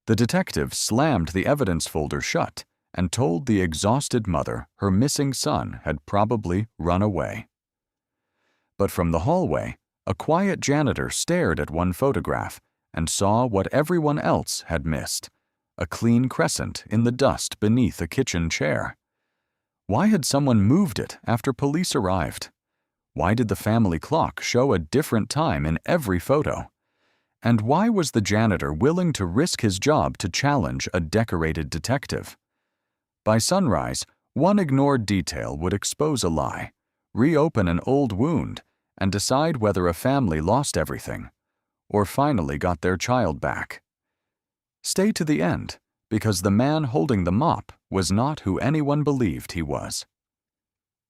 The detective slammed the evidence folder shut and told the exhausted mother her missing son had probably run away. But from the hallway, a quiet janitor stared at one photograph and saw what everyone else had missed: a clean crescent in the dust beneath a kitchen chair. Why had someone moved it after police arrived? Why did the family clock show a different time in every photo? And why was the janitor willing to risk his job to challenge a decorated detective? By sunrise, one ignored detail would expose a lie, reopen an old wound, and decide whether a family lost everything, or finally got their child back. Stay to the end, because the man holding the mop was not who anyone believed he was.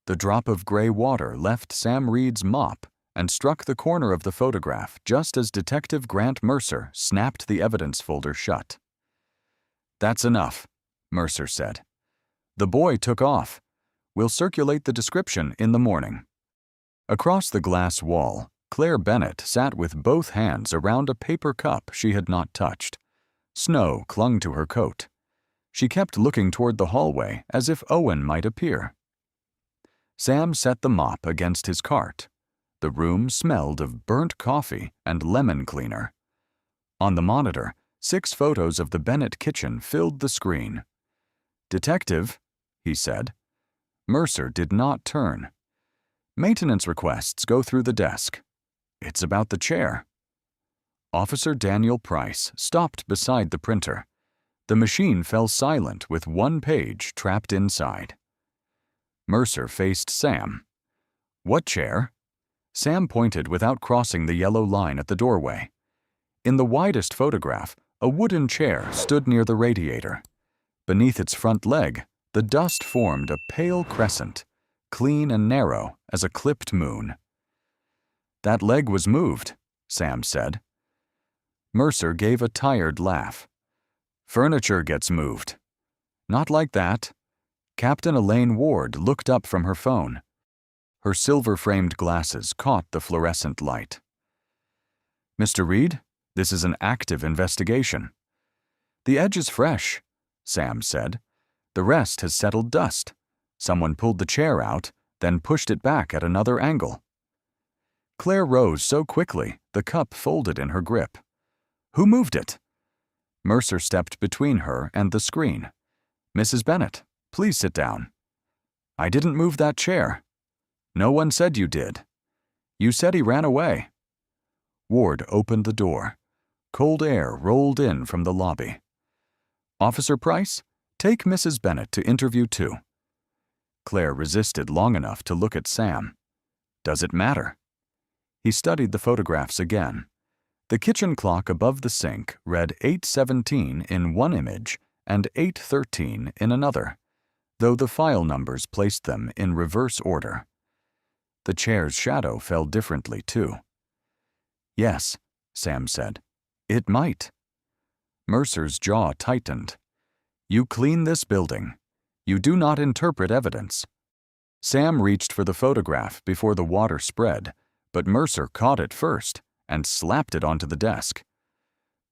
The drop of gray water left Sam Reed's mop and struck the corner of the photograph just as Detective Grant Mercer snapped the evidence folder shut. "That's enough," Mercer said. "The boy took off. We'll circulate the description in the morning." Across the glass wall, Claire Bennett sat with both hands around a paper cup she had not touched. Snow clung to her coat. She kept looking toward the hallway as if Owen might appear. Sam set the mop against his cart. The room smelled of burnt coffee and lemon cleaner. On the monitor, 6 photos of the Bennett kitchen filled the screen. "Detective," he said. Mercer did not turn. "Maintenance requests go through the desk. It's about the chair." Officer Daniel Price stopped beside the printer. The machine fell silent with one page trapped inside. Mercer faced Sam. "What chair?" Sam pointed without crossing the yellow line at the doorway. In the widest photograph, a wooden chair stood near the radiator. Beneath its front leg, the dust formed a pale crescent, clean and narrow as a clipped moon. "That leg was moved," Sam said. Mercer gave a tired laugh. "Furniture gets moved." "Not like that." Captain Elaine Ward looked up from her phone. Her silver-framed glasses caught the fluorescent light. "Mr. Reed, this is an active investigation." "The edge is fresh," Sam said. "The rest has settled dust. Someone pulled the chair out, then pushed it back at another angle." Claire rose so quickly the cup folded in her grip. "Who moved it?" Mercer stepped between her and the screen. "Mrs. Bennett, please sit down." "I didn't move that chair." "No one said you did." "You said he ran away." Ward opened the door. Cold air rolled in from the lobby. "Officer Price, take Mrs. Bennett to interview 2. Claire resisted long enough to look at Sam. "Does it matter?" He studied the photographs again. The kitchen clock above the sink read 8:17 in one image and 8:13 in another, though the file numbers placed them in reverse order. The chair's shadow fell differently, too. "Yes," Sam said. "It might." Mercer's jaw tightened. "You clean this building. You do not interpret evidence." Sam reached for the photograph before the water spread, but Mercer caught it first and slapped it onto the desk.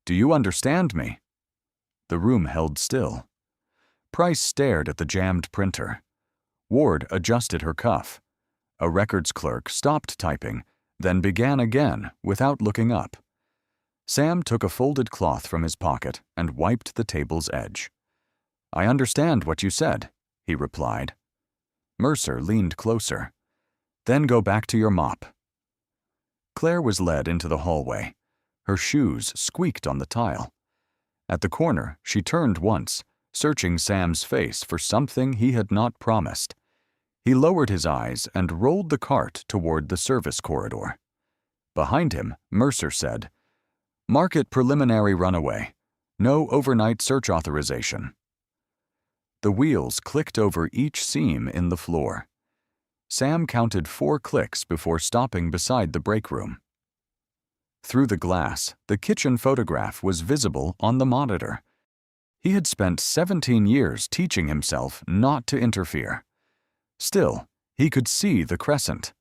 "Do you understand me?" The room held still. Price stared at the jammed printer. Ward adjusted her cuff. A records clerk stopped typing, then began again without looking up. Sam took a folded cloth from his pocket and wiped the table's edge. "I understand what you said," he replied. Mercer leaned closer. "Then go back to your mop." Claire was led into the hallway. Her shoes squeaked on the tile. At the corner, she turned once, searching Sam's face for something he had not promised. He lowered his eyes and rolled the cart toward the service corridor. Behind him, Mercer said, "Mark it preliminary runaway. No overnight search authorization." The wheels clicked over each seam in the floor. Sam counted 4 clicks before stopping beside the break room. Through the glass, the kitchen photograph was visible on the monitor. He had spent 17 years teaching himself not to interfere. Still, he could see the crescent.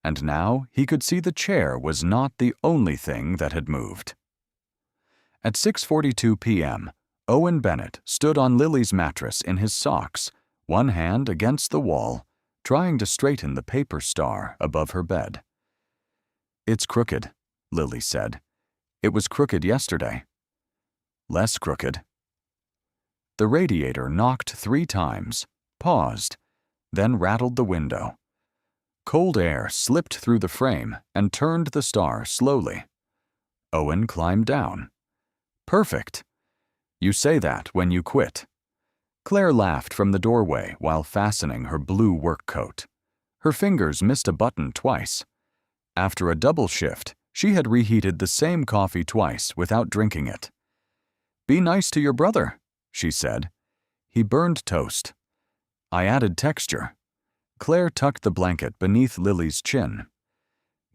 And now he could see the chair was not the only thing that had moved. At 6:42 p.m., Owen Bennett stood on Lily's mattress in his socks, one hand against the wall, trying to straighten the paper star above her bed. "It's crooked," Lily said. "It was crooked yesterday." "Less crooked." The radiator knocked 3 times, paused, then rattled the window. Cold air slipped through the frame and turned the star slowly. Owen climbed down. "Perfect. You say that when you quit." Claire laughed from the doorway while fastening her blue work coat. Her fingers missed a button twice. After a double shift, she had reheated the same coffee twice without drinking it. "Be nice to your brother," she said. "He burned toast." "I added texture." Claire tucked the blanket beneath Lily's chin.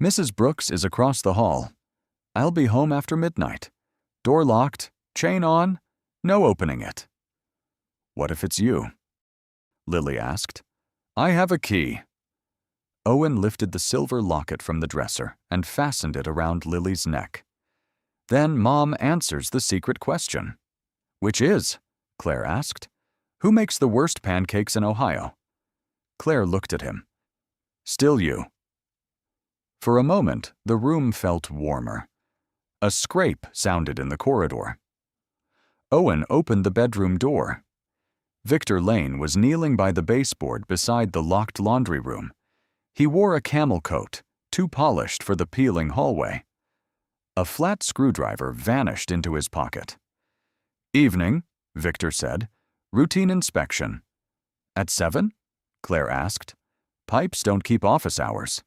"Mrs. Brooks is across the hall. I'll be home after midnight. Door locked, chain on, no opening it." "What if it's you?" Lily asked. "I have a key." Owen lifted the silver locket from the dresser and fastened it around Lily's neck. "Then Mom answers the secret question." "Which is?" Claire asked. "Who makes the worst pancakes in Ohio?" Claire looked at him. "Still you." For a moment, the room felt warmer. A scrape sounded in the corridor. Owen opened the bedroom door. Victor Lane was kneeling by the baseboard beside the locked laundry room. He wore a camel coat, too polished for the peeling hallway. A flat screwdriver vanished into his pocket. "Evening," Victor said. "Routine inspection." "At 7?" Claire asked. "Pipes don't keep office hours."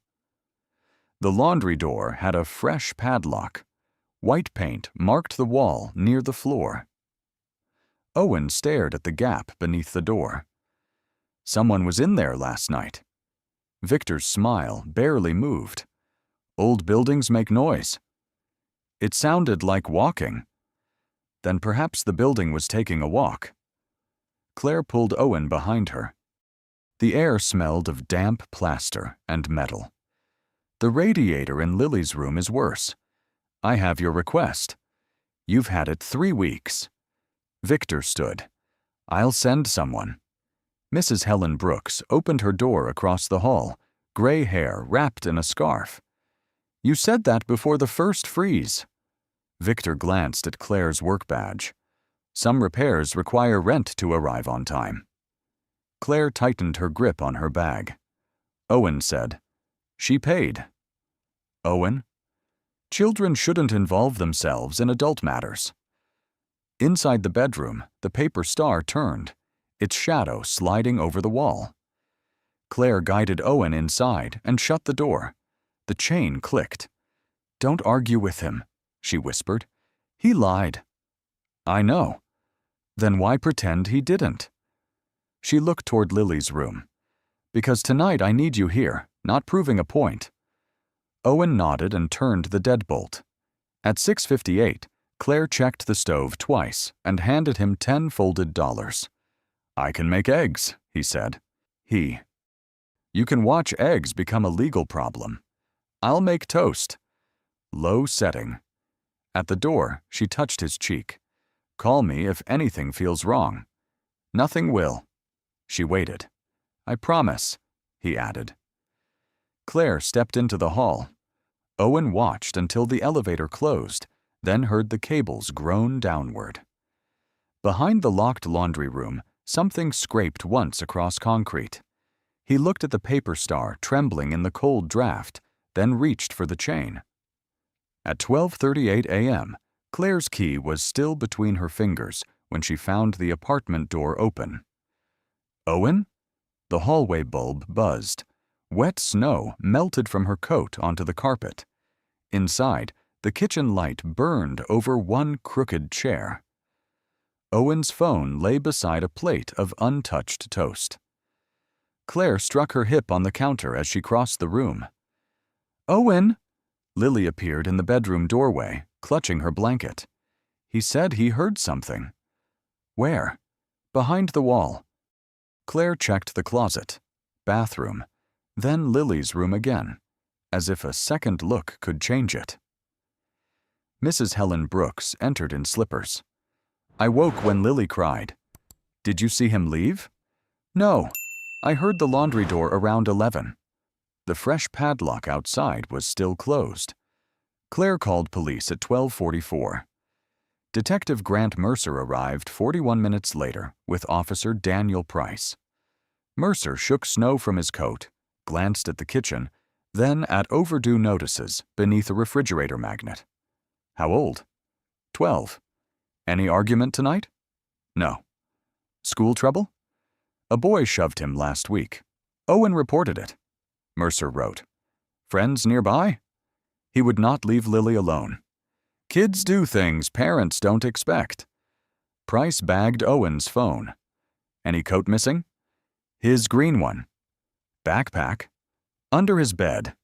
The laundry door had a fresh padlock. White paint marked the wall near the floor. Owen stared at the gap beneath the door. "Someone was in there last night." Victor's smile barely moved. "Old buildings make noise." "It sounded like walking." "Then perhaps the building was taking a walk." Claire pulled Owen behind her. The air smelled of damp plaster and metal. "The radiator in Lily's room is worse. I have your request. You've had it 3 weeks." Victor stood. "I'll send someone." Mrs. Helen Brooks opened her door across the hall, gray hair wrapped in a scarf. "You said that before the first freeze." Victor glanced at Claire's work badge. "Some repairs require rent to arrive on time." Claire tightened her grip on her bag. Owen said, "She paid." "Owen?" "Children shouldn't involve themselves in adult matters." Inside the bedroom, the paper star turned, its shadow sliding over the wall. Claire guided Owen inside and shut the door. The chain clicked. "Don't argue with him," she whispered. "He lied." "I know." "Then why pretend he didn't?" She looked toward Lily's room. "Because tonight I need you here, not proving a point." Owen nodded and turned the deadbolt. At 6:58, Claire checked the stove twice and handed him 10 folded dollars. "I can make eggs," he said. You can watch eggs become a legal problem." "I'll make toast." Low setting. At the door, she touched his cheek. "Call me if anything feels wrong." "Nothing will." She waited. "I promise," he added. Claire stepped into the hall. Owen watched until the elevator closed, then heard the cables groan downward. Behind the locked laundry room, something scraped once across concrete. He looked at the paper star trembling in the cold draft, then reached for the chain. At 12:38 a.m., Claire's key was still between her fingers when she found the apartment door open. "Owen?" The hallway bulb buzzed. Wet snow melted from her coat onto the carpet. Inside, the kitchen light burned over one crooked chair. Owen's phone lay beside a plate of untouched toast. Claire struck her hip on the counter as she crossed the room. "Owen!" Lily appeared in the bedroom doorway, clutching her blanket. "He said he heard something." "Where?" "Behind the wall." Claire checked the closet, bathroom, then Lily's room again, as if a second look could change it. Mrs. Helen Brooks entered in slippers. I woke when Lily cried. Did you see him leave? No. I heard the laundry door around 11. The fresh padlock outside was still closed. Claire called police at 12:44. Detective Grant Mercer arrived 41 minutes later with Officer Daniel Price. Mercer shook snow from his coat, glanced at the kitchen, then at overdue notices beneath a refrigerator magnet. How old? 12. Any argument tonight? No. School trouble? A boy shoved him last week. Owen reported it. Mercer wrote. Friends nearby? He would not leave Lily alone. Kids do things parents don't expect. Price bagged Owen's phone. Any coat missing? His green one. Backpack. Under his bed.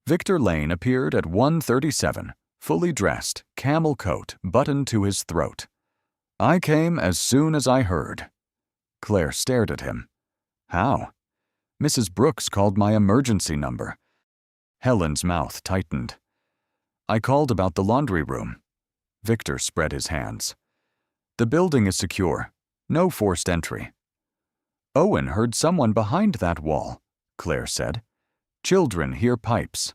Victor Lane appeared at 1:37, fully dressed, camel coat buttoned to his throat. I came as soon as I heard. Claire stared at him. How? Mrs. Brooks called my emergency number. Helen's mouth tightened. I called about the laundry room. Victor spread his hands. The building is secure. No forced entry. Owen heard someone behind that wall, Claire said. Children hear pipes.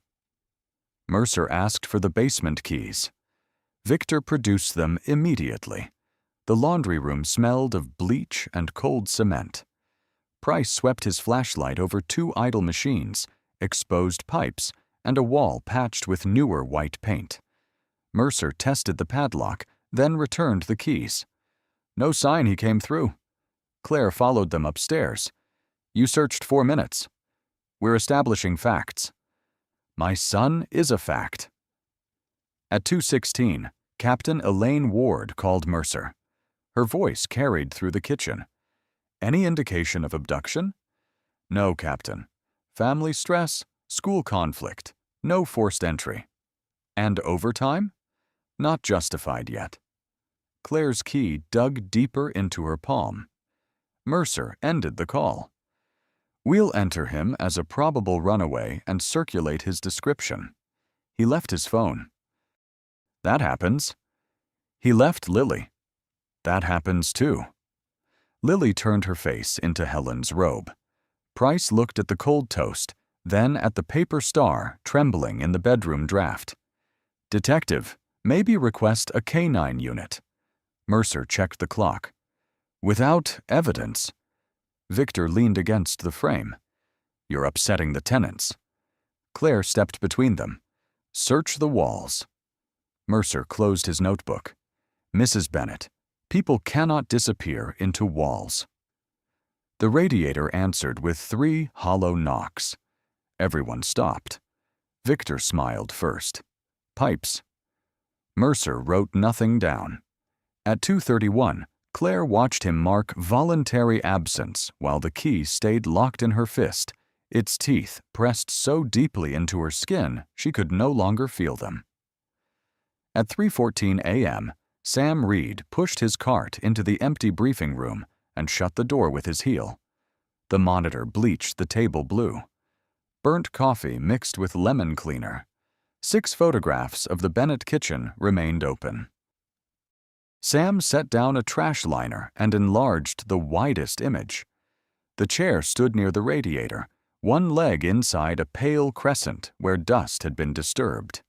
Mercer asked for the basement keys. Victor produced them immediately. The laundry room smelled of bleach and cold cement. Price swept his flashlight over 2 idle machines, exposed pipes, and a wall patched with newer white paint. Mercer tested the padlock, then returned the keys. No sign he came through. Claire followed them upstairs. You searched 4 minutes. We're establishing facts. My son is a fact. At 2:16, Captain Elaine Ward called Mercer. Her voice carried through the kitchen. Any indication of abduction? No, Captain. Family stress, school conflict, no forced entry. And overtime? Not justified yet. Claire's key dug deeper into her palm. Mercer ended the call. We'll enter him as a probable runaway and circulate his description. He left his phone. That happens. He left Lily. That happens too. Lily turned her face into Helen's robe. Price looked at the cold toast, then at the paper star trembling in the bedroom draft. Detective, maybe request a canine unit. Mercer checked the clock. Without evidence. Victor leaned against the frame. You're upsetting the tenants. Claire stepped between them. Search the walls. Mercer closed his notebook. Mrs. Bennett, people cannot disappear into walls. The radiator answered with 3 hollow knocks. Everyone stopped. Victor smiled first. Pipes. Mercer wrote nothing down. At 2:31, Claire watched him mark voluntary absence while the key stayed locked in her fist, its teeth pressed so deeply into her skin she could no longer feel them. At 3:14 a.m., Sam Reed pushed his cart into the empty briefing room and shut the door with his heel. The monitor bleached the table blue. Burnt coffee mixed with lemon cleaner. 6 photographs of the Bennett kitchen remained open. Sam set down a trash liner and enlarged the widest image. The chair stood near the radiator, one leg inside a pale crescent where dust had been disturbed.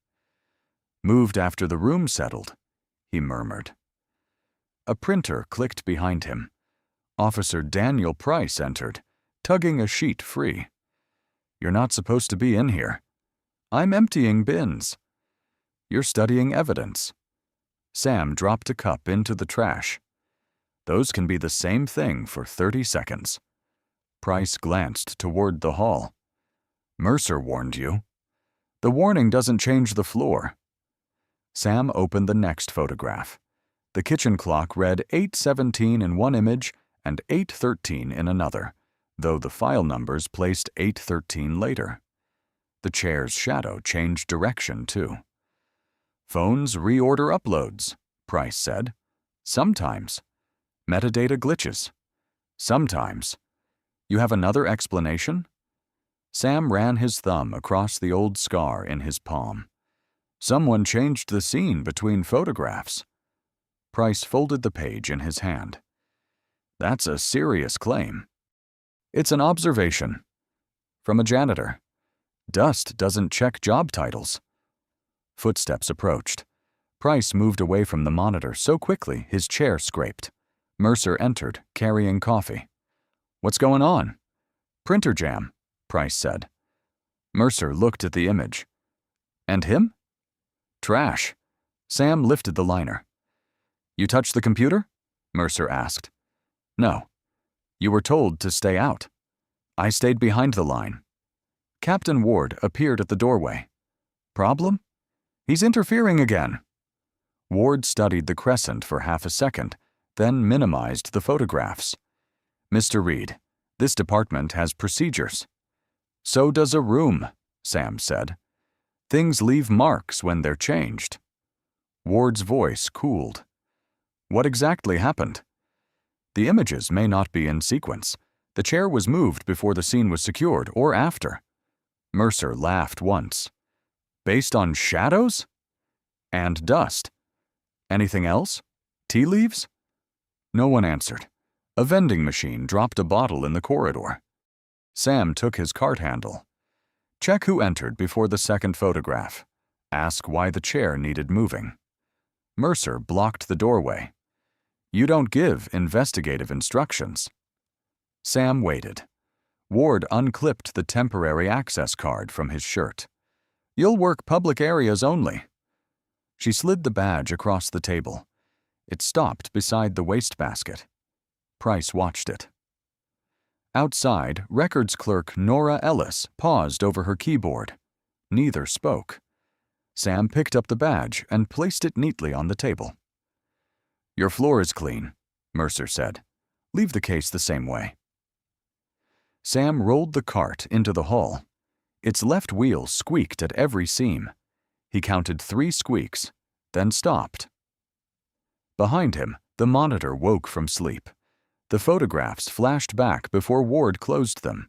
Moved after the room settled, he murmured. A printer clicked behind him. Officer Daniel Price entered, tugging a sheet free. You're not supposed to be in here. I'm emptying bins. You're studying evidence. Sam dropped a cup into the trash. Those can be the same thing for 30 seconds. Price glanced toward the hall. Mercer warned you. The warning doesn't change the floor. Sam opened the next photograph. The kitchen clock read 8:17 in one image and 8:13 in another, though the file numbers placed 8:13 later. The chair's shadow changed direction, too. Phones reorder uploads, Price said. Sometimes. Metadata glitches. Sometimes. You have another explanation? Sam ran his thumb across the old scar in his palm. Someone changed the scene between photographs. Price folded the page in his hand. That's a serious claim. It's an observation. From a janitor. Dust doesn't check job titles. Footsteps approached. Price moved away from the monitor so quickly his chair scraped. Mercer entered, carrying coffee. What's going on? Printer jam, Price said. Mercer looked at the image. And him? Trash. Sam lifted the liner. You touched the computer? Mercer asked. No. You were told to stay out. I stayed behind the line. Captain Ward appeared at the doorway. Problem? He's interfering again. Ward studied the crescent for half a second, then minimized the photographs. Mr. Reed, this department has procedures. So does a room, Sam said. Things leave marks when they're changed. Ward's voice cooled. What exactly happened? The images may not be in sequence. The chair was moved before the scene was secured or after. Mercer laughed once. Based on shadows? And dust. Anything else? Tea leaves? No one answered. A vending machine dropped a bottle in the corridor. Sam took his cart handle. Check who entered before the second photograph. Ask why the chair needed moving. Mercer blocked the doorway. You don't give investigative instructions. Sam waited. Ward unclipped the temporary access card from his shirt. You'll work public areas only. She slid the badge across the table. It stopped beside the wastebasket. Price watched it. Outside, records clerk Nora Ellis paused over her keyboard. Neither spoke. Sam picked up the badge and placed it neatly on the table. Your floor is clean, Mercer said. Leave the case the same way. Sam rolled the cart into the hall. Its left wheel squeaked at every seam. He counted 3 squeaks, then stopped. Behind him, the monitor woke from sleep. The photographs flashed back before Ward closed them.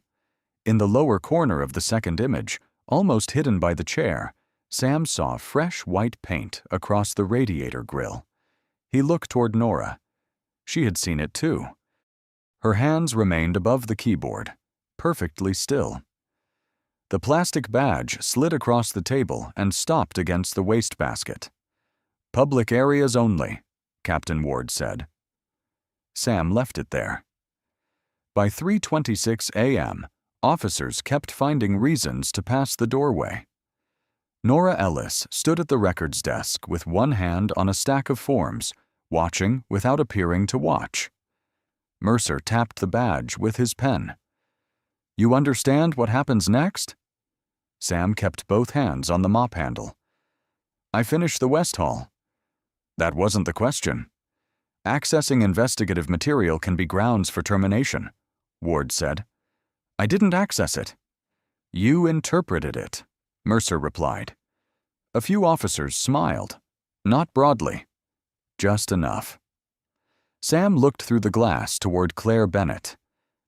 In the lower corner of the second image, almost hidden by the chair, Sam saw fresh white paint across the radiator grill. He looked toward Nora. She had seen it too. Her hands remained above the keyboard, perfectly still. The plastic badge slid across the table and stopped against the wastebasket. Public areas only, Captain Ward said. Sam left it there. By 3:26 a.m., officers kept finding reasons to pass the doorway. Nora Ellis stood at the records desk with one hand on a stack of forms, watching without appearing to watch. Mercer tapped the badge with his pen. You understand what happens next? Sam kept both hands on the mop handle. I finished the West Hall. That wasn't the question. Accessing investigative material can be grounds for termination, Ward said. I didn't access it. You interpreted it, Mercer replied. A few officers smiled. Not broadly. Just enough. Sam looked through the glass toward Claire Bennett.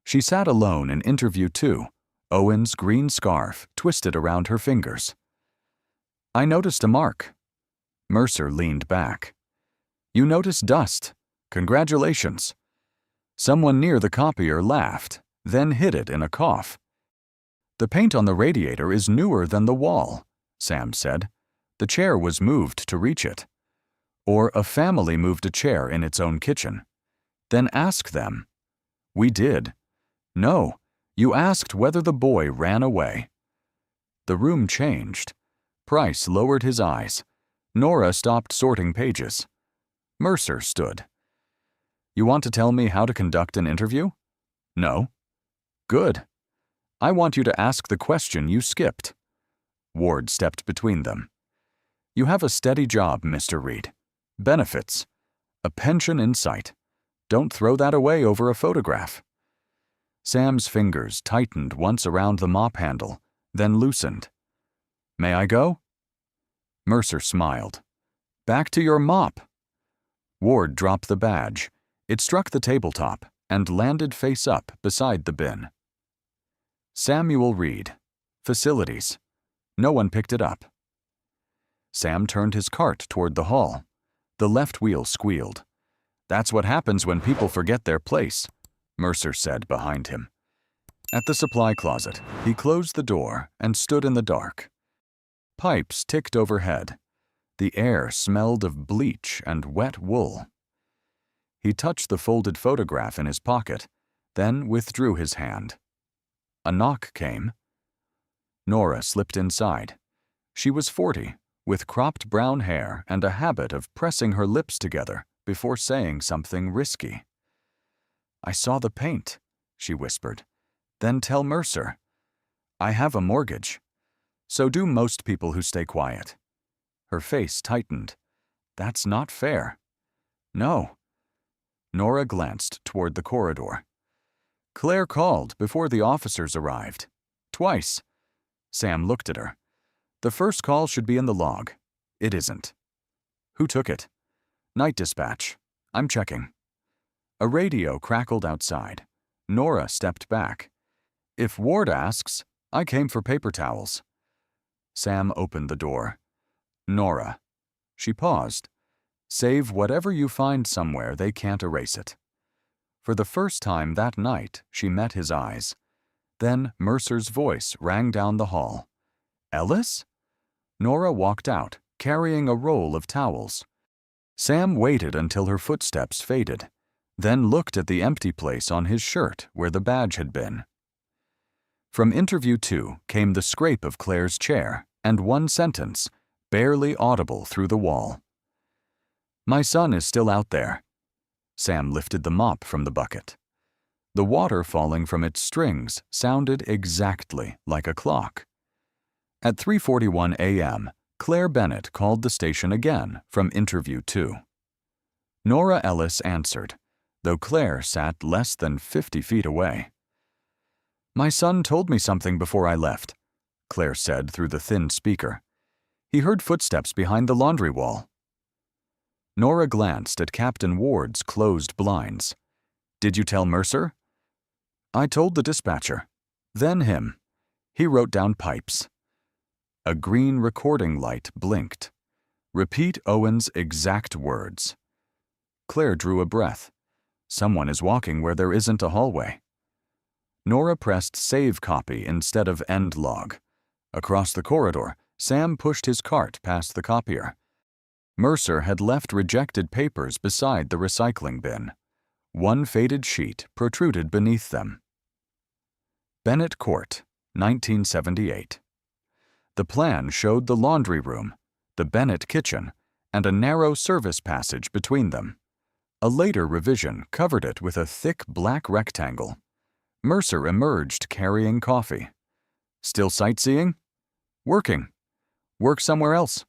She sat alone in interview 2, Owen's green scarf twisted around her fingers. I noticed a mark. Mercer leaned back. You noticed dust. Congratulations. Someone near the copier laughed, then hid it in a cough. The paint on the radiator is newer than the wall, Sam said. The chair was moved to reach it. Or a family moved a chair in its own kitchen. Then ask them. We did. No, you asked whether the boy ran away. The room changed. Price lowered his eyes. Nora stopped sorting pages. Mercer stood. You want to tell me how to conduct an interview? No. Good. I want you to ask the question you skipped. Ward stepped between them. You have a steady job, Mr. Reed. Benefits. A pension in sight. Don't throw that away over a photograph. Sam's fingers tightened once around the mop handle, then loosened. May I go? Mercer smiled. Back to your mop. Ward dropped the badge. It struck the tabletop and landed face up beside the bin. Samuel Reed. Facilities. No one picked it up. Sam turned his cart toward the hall. The left wheel squealed. "That's what happens when people forget their place," Mercer said behind him. At the supply closet, he closed the door and stood in the dark. Pipes ticked overhead. The air smelled of bleach and wet wool. He touched the folded photograph in his pocket, then withdrew his hand. A knock came. Nora slipped inside. She was 40, with cropped brown hair and a habit of pressing her lips together before saying something risky. "I saw the paint," she whispered. "Then tell Mercer. I have a mortgage. So do most people who stay quiet." Her face tightened. "That's not fair." "No." Nora glanced toward the corridor. "Claire called before the officers arrived. Twice." Sam looked at her. "The first call should be in the log. It isn't." "Who took it?" "Night dispatch. I'm checking." A radio crackled outside. Nora stepped back. "If Ward asks, I came for paper towels." Sam opened the door. "Nora." She paused. "Save whatever you find somewhere they can't erase it." For the first time that night, she met his eyes. Then Mercer's voice rang down the hall. "Ellis?" Nora walked out, carrying a roll of towels. Sam waited until her footsteps faded, then looked at the empty place on his shirt where the badge had been. From interview 2 came the scrape of Claire's chair and one sentence, barely audible through the wall. "My son is still out there." Sam lifted the mop from the bucket. The water falling from its strings sounded exactly like a clock. At 3:41 a.m., Claire Bennett called the station again from interview 2. Nora Ellis answered, though Claire sat less than 50 feet away. "My son told me something before I left," Claire said through the thin speaker. "He heard footsteps behind the laundry wall." Nora glanced at Captain Ward's closed blinds. "Did you tell Mercer?" "I told the dispatcher. Then him. He wrote down pipes." A green recording light blinked. "Repeat Owen's exact words." Claire drew a breath. Someone is walking where there isn't a hallway. Nora pressed save copy instead of end log. Across the corridor, Sam pushed his cart past the copier. Mercer had left rejected papers beside the recycling bin. One faded sheet protruded beneath them. Bennett Court, 1978. The plan showed the laundry room, the Bennett kitchen, and a narrow service passage between them. A later revision covered it with a thick black rectangle. Mercer emerged carrying coffee. "Still sightseeing?" "Working." "Work somewhere else."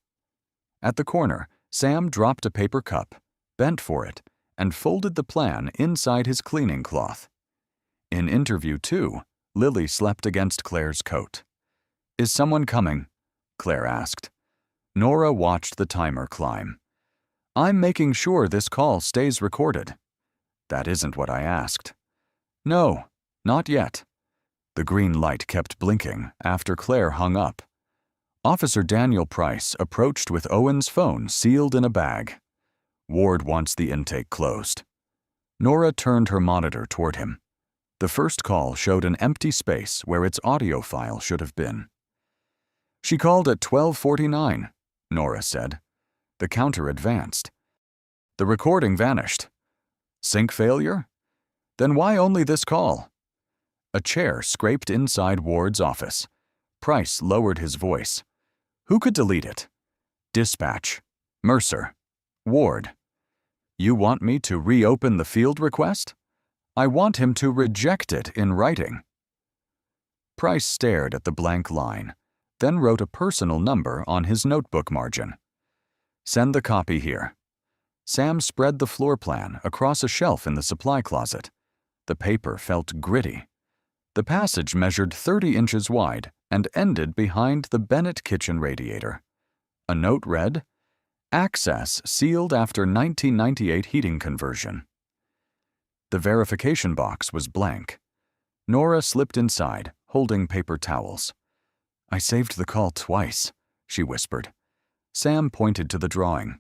At the corner, Sam dropped a paper cup, bent for it, and folded the plan inside his cleaning cloth. In interview 2, Lily slept against Claire's coat. "Is someone coming?" Claire asked. Nora watched the timer climb. "I'm making sure this call stays recorded." "That isn't what I asked." "No, not yet." The green light kept blinking after Claire hung up. Officer Daniel Price approached with Owen's phone sealed in a bag. "Ward wants the intake closed." Nora turned her monitor toward him. The first call showed an empty space where its audio file should have been. "She called at 12:49, Nora said. The counter advanced. The recording vanished. "Sync failure? Then why only this call?" A chair scraped inside Ward's office. Price lowered his voice. "Who could delete it?" "Dispatch. Mercer. Ward." "You want me to reopen the field request?" "I want him to reject it in writing." Price stared at the blank line, then wrote a personal number on his notebook margin. "Send the copy here." Sam spread the floor plan across a shelf in the supply closet. The paper felt gritty. The passage measured 30 inches wide and ended behind the Bennett kitchen radiator. A note read, "Access sealed after 1998 heating conversion." The verification box was blank. Nora slipped inside, holding paper towels. "I saved the call twice," she whispered. Sam pointed to the drawing.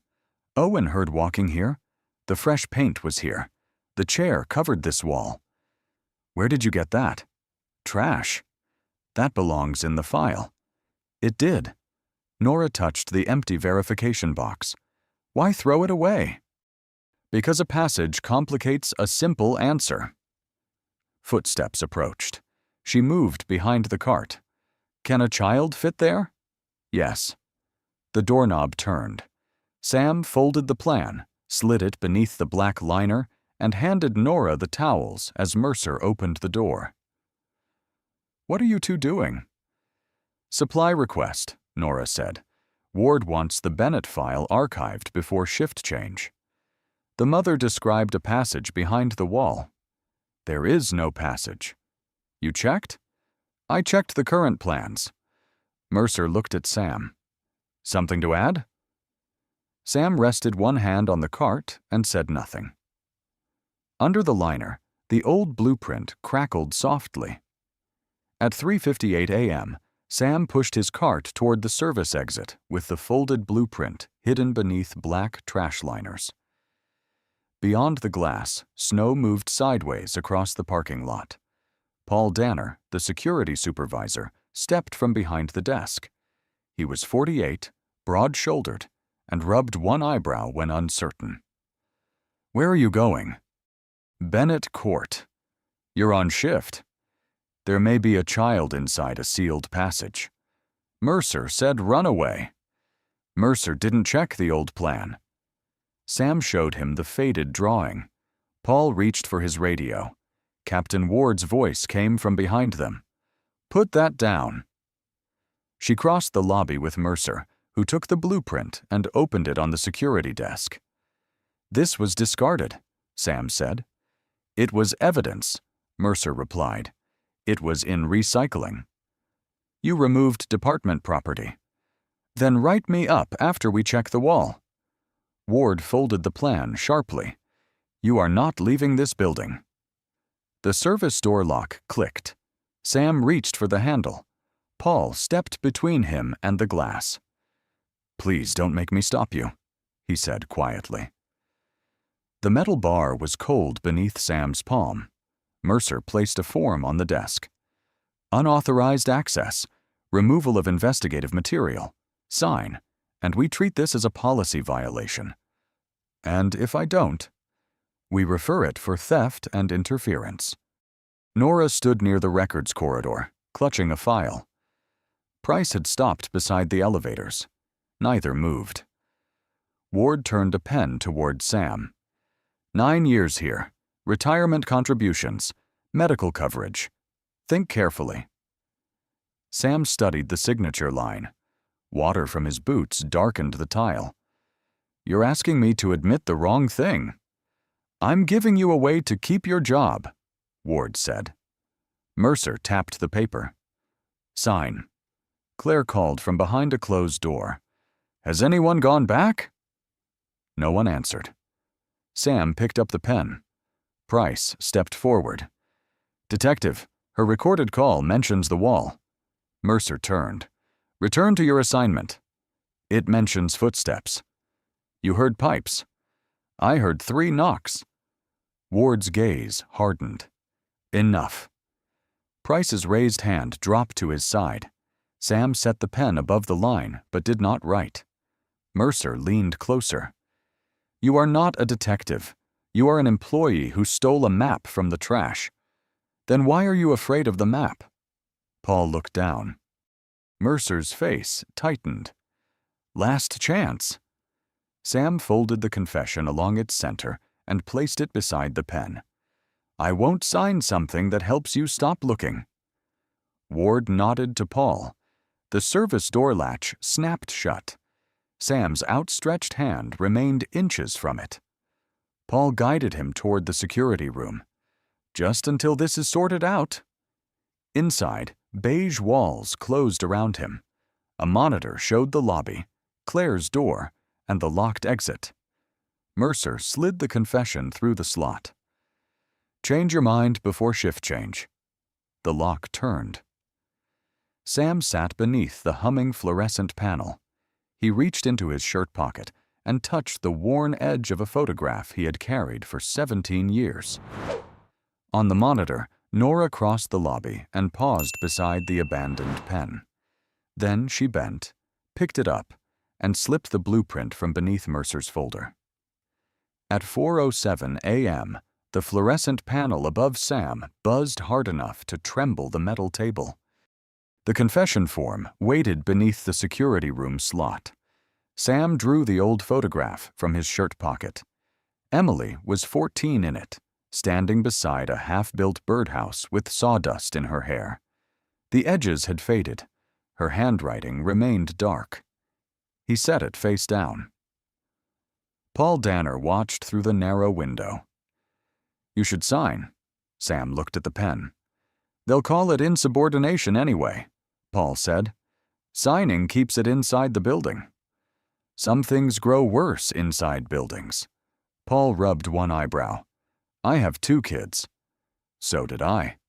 Owen heard walking here. The fresh paint was here. The chair covered this wall. Where did you get that? Trash. That belongs in the file. It did. Nora touched the empty verification box. Why throw it away? Because a passage complicates a simple answer. Footsteps approached. She moved behind the cart. Can a child fit there? Yes. The doorknob turned. Sam folded the plan, slid it beneath the black liner, and handed Nora the towels as Mercer opened the door. What are you two doing? Supply request, Nora said. Ward wants the Bennett file archived before shift change. The mother described a passage behind the wall. There is no passage. You checked? I checked the current plans. Mercer looked at Sam. Something to add? Sam rested one hand on the cart and said nothing. Under the liner, the old blueprint crackled softly. At 3:58 a.m., Sam pushed his cart toward the service exit with the folded blueprint hidden beneath black trash liners. Beyond the glass, snow moved sideways across the parking lot. Paul Danner, the security supervisor, stepped from behind the desk. He was 48, broad-shouldered, and rubbed one eyebrow when uncertain. Where are you going? Bennett Court. You're on shift. There may be a child inside a sealed passage. Mercer said run away. Mercer didn't check the old plan. Sam showed him the faded drawing. Paul reached for his radio. Captain Ward's voice came from behind them. Put that down. She crossed the lobby with Mercer, who took the blueprint and opened it on the security desk. This was discarded, Sam said. It was evidence, Mercer replied. It was in recycling. You removed department property. Then write me up after we check the wall. Ward folded the plan sharply. You are not leaving this building. The service door lock clicked. Sam reached for the handle. Paul stepped between him and the glass. Please don't make me stop you, he said quietly. The metal bar was cold beneath Sam's palm. Mercer placed a form on the desk. Unauthorized access, removal of investigative material, sign, and we treat this as a policy violation. And if I don't, we refer it for theft and interference. Nora stood near the records corridor, clutching a file. Price had stopped beside the elevators. Neither moved. Ward turned a pen toward Sam. 9 years here. Retirement contributions. Medical coverage. Think carefully. Sam studied the signature line. Water from his boots darkened the tile. You're asking me to admit the wrong thing. I'm giving you a way to keep your job, Ward said. Mercer tapped the paper. Sign. Claire called from behind a closed door. Has anyone gone back? No one answered. Sam picked up the pen. Price stepped forward. Detective, her recorded call mentions the wall. Mercer turned. Return to your assignment. It mentions footsteps. You heard pipes. I heard 3 knocks. Ward's gaze hardened. Enough. Price's raised hand dropped to his side. Sam set the pen above the line, but did not write. Mercer leaned closer. You are not a detective. You are an employee who stole a map from the trash. Then why are you afraid of the map? Paul looked down. Mercer's face tightened. Last chance. Sam folded the confession along its center and placed it beside the pen. I won't sign something that helps you stop looking. Ward nodded to Paul. The service door latch snapped shut. Sam's outstretched hand remained inches from it. Paul guided him toward the security room. Just until this is sorted out. Inside, beige walls closed around him. A monitor showed the lobby, Claire's door, and the locked exit. Mercer slid the confession through the slot. Change your mind before shift change. The lock turned. Sam sat beneath the humming fluorescent panel. He reached into his shirt pocket and touched the worn edge of a photograph he had carried for 17 years. On the monitor, Nora crossed the lobby and paused beside the abandoned pen. Then she bent, picked it up, and slipped the blueprint from beneath Mercer's folder. At 4:07 a.m., the fluorescent panel above Sam buzzed hard enough to tremble the metal table. The confession form waited beneath the security room slot. Sam drew the old photograph from his shirt pocket. Emily was 14 in it, standing beside a half-built birdhouse with sawdust in her hair. The edges had faded. Her handwriting remained dark. He set it face down. Paul Danner watched through the narrow window. "You should sign." Sam looked at the pen. "They'll call it insubordination anyway," Paul said. "Signing keeps it inside the building." "Some things grow worse inside buildings." Paul rubbed one eyebrow. "I have 2 kids." "So did I."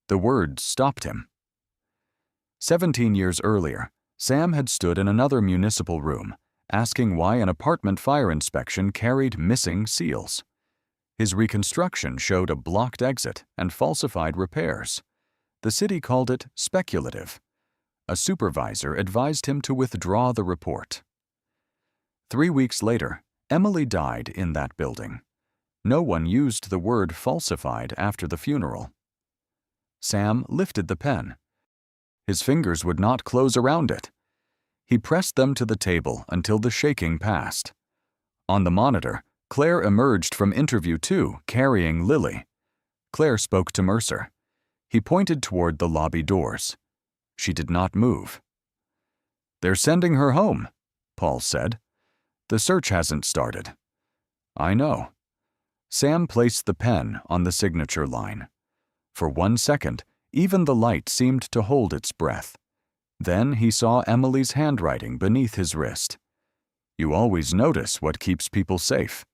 The words stopped him. 17 years earlier, Sam had stood in another municipal room, asking why an apartment fire inspection carried missing seals. His reconstruction showed a blocked exit and falsified repairs. The city called it speculative. A supervisor advised him to withdraw the report. 3 weeks later, Emily died in that building. No one used the word falsified after the funeral. Sam lifted the pen. His fingers would not close around it. He pressed them to the table until the shaking passed. On the monitor, Claire emerged from interview 2 carrying Lily. Claire spoke to Mercer. He pointed toward the lobby doors. She did not move. "They're sending her home," Paul said. "The search hasn't started." "I know." Sam placed the pen on the signature line. For 1 second, even the light seemed to hold its breath. Then he saw Emily's handwriting beneath his wrist. "You always notice what keeps people safe."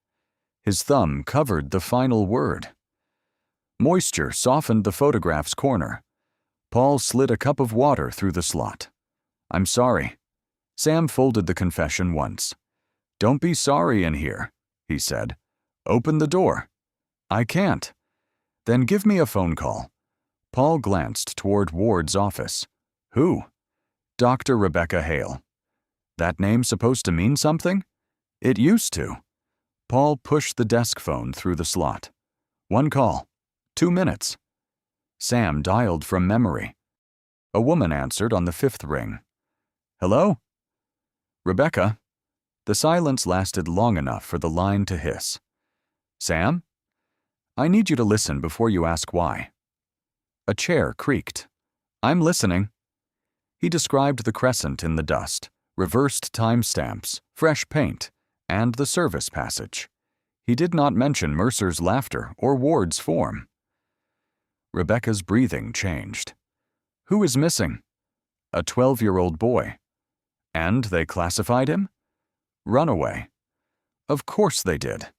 His thumb covered the final word. Moisture softened the photograph's corner. Paul slid a cup of water through the slot. "I'm sorry." Sam folded the confession once. "Don't be sorry in here," he said. "Open the door." "I can't." "Then give me a phone call." Paul glanced toward Ward's office. "Who?" "Dr. Rebecca Hale." "That name supposed to mean something?" "It used to." Paul pushed the desk phone through the slot. "1 call. 2 minutes." Sam dialed from memory. A woman answered on the 5th ring. "Hello?" "Rebecca." The silence lasted long enough for the line to hiss. "Sam? I need you to listen before you ask why." A chair creaked. "I'm listening." He described the crescent in the dust, reversed timestamps, fresh paint, and the service passage. He did not mention Mercer's laughter or Ward's form. Rebecca's breathing changed. "Who is missing?" "A 12-year-old boy." "And they classified him?" "Runaway." "Of course they did."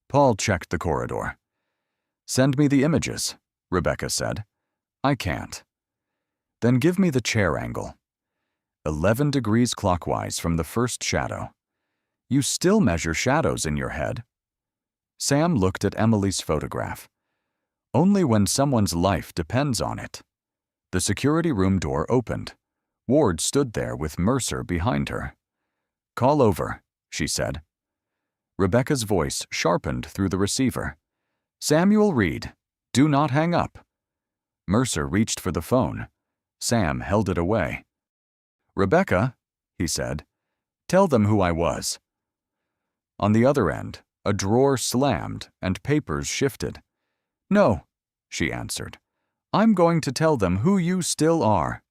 Paul checked the corridor. "Send me the images," Rebecca said. "I can't." "Then give me the chair angle." 11 degrees clockwise from the first shadow. "You still measure shadows in your head." Sam looked at Emily's photograph. "Only when someone's life depends on it." The security room door opened. Ward stood there with Mercer behind her. "Call over," she said. Rebecca's voice sharpened through the receiver. "Samuel Reed, do not hang up." Mercer reached for the phone. Sam held it away. "Rebecca," he said, "tell them who I was." On the other end, a drawer slammed and papers shifted. "No," she answered. "I'm going to tell them who you still are."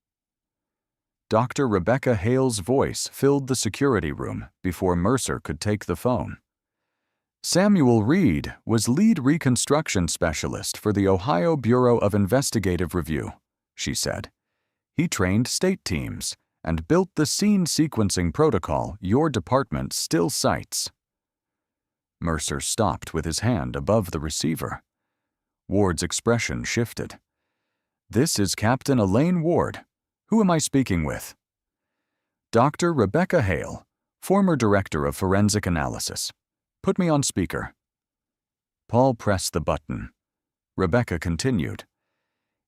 Dr. Rebecca Hale's voice filled the security room before Mercer could take the phone. Samuel Reed was lead reconstruction specialist for the Ohio Bureau of Investigative Review, she said. He trained state teams and built the scene sequencing protocol your department still cites. Mercer stopped with his hand above the receiver. Ward's expression shifted. "This is Captain Elaine Ward. Who am I speaking with?" Dr. Rebecca Hale, former director of forensic analysis. Put me on speaker. Paul pressed the button. Rebecca continued.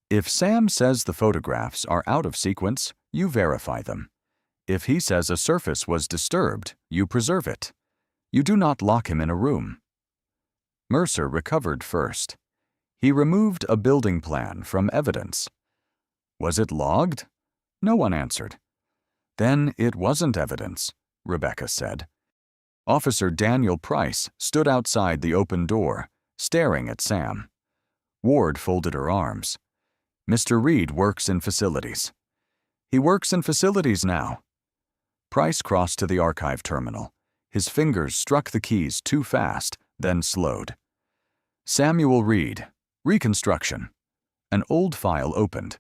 If Sam says the photographs are out of sequence, you verify them. If he says a surface was disturbed, you preserve it. You do not lock him in a room. Mercer recovered first. He removed a building plan from evidence. Was it logged? No one answered. Then it wasn't evidence, Rebecca said. Officer Daniel Price stood outside the open door, staring at Sam. Ward folded her arms. Mr. Reed works in facilities. He works in facilities now. Price crossed to the archive terminal. His fingers struck the keys too fast, then slowed. Samuel Reed, Reconstruction. An old file opened.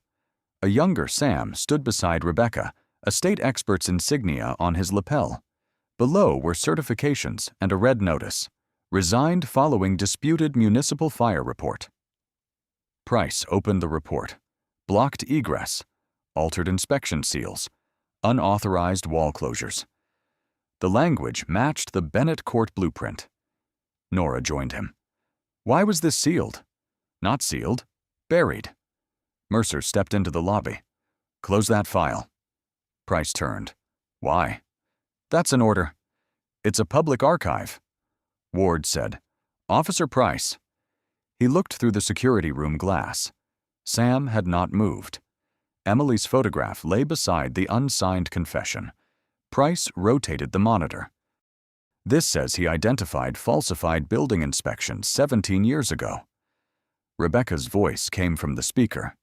A younger Sam stood beside Rebecca, a state expert's insignia on his lapel. Below were certifications and a red notice. Resigned following disputed municipal fire report. Price opened the report. Blocked egress. Altered inspection seals. Unauthorized wall closures. The language matched the Bennett court blueprint. Nora joined him. Why was this sealed? Not sealed. Buried. Mercer stepped into the lobby. Close that file. Price turned. Why? That's an order. It's a public archive. Ward said, Officer Price. He looked through the security room glass. Sam had not moved. Emily's photograph lay beside the unsigned confession. Price rotated the monitor. This says he identified falsified building inspections 17 years ago. Rebecca's voice came from the speaker.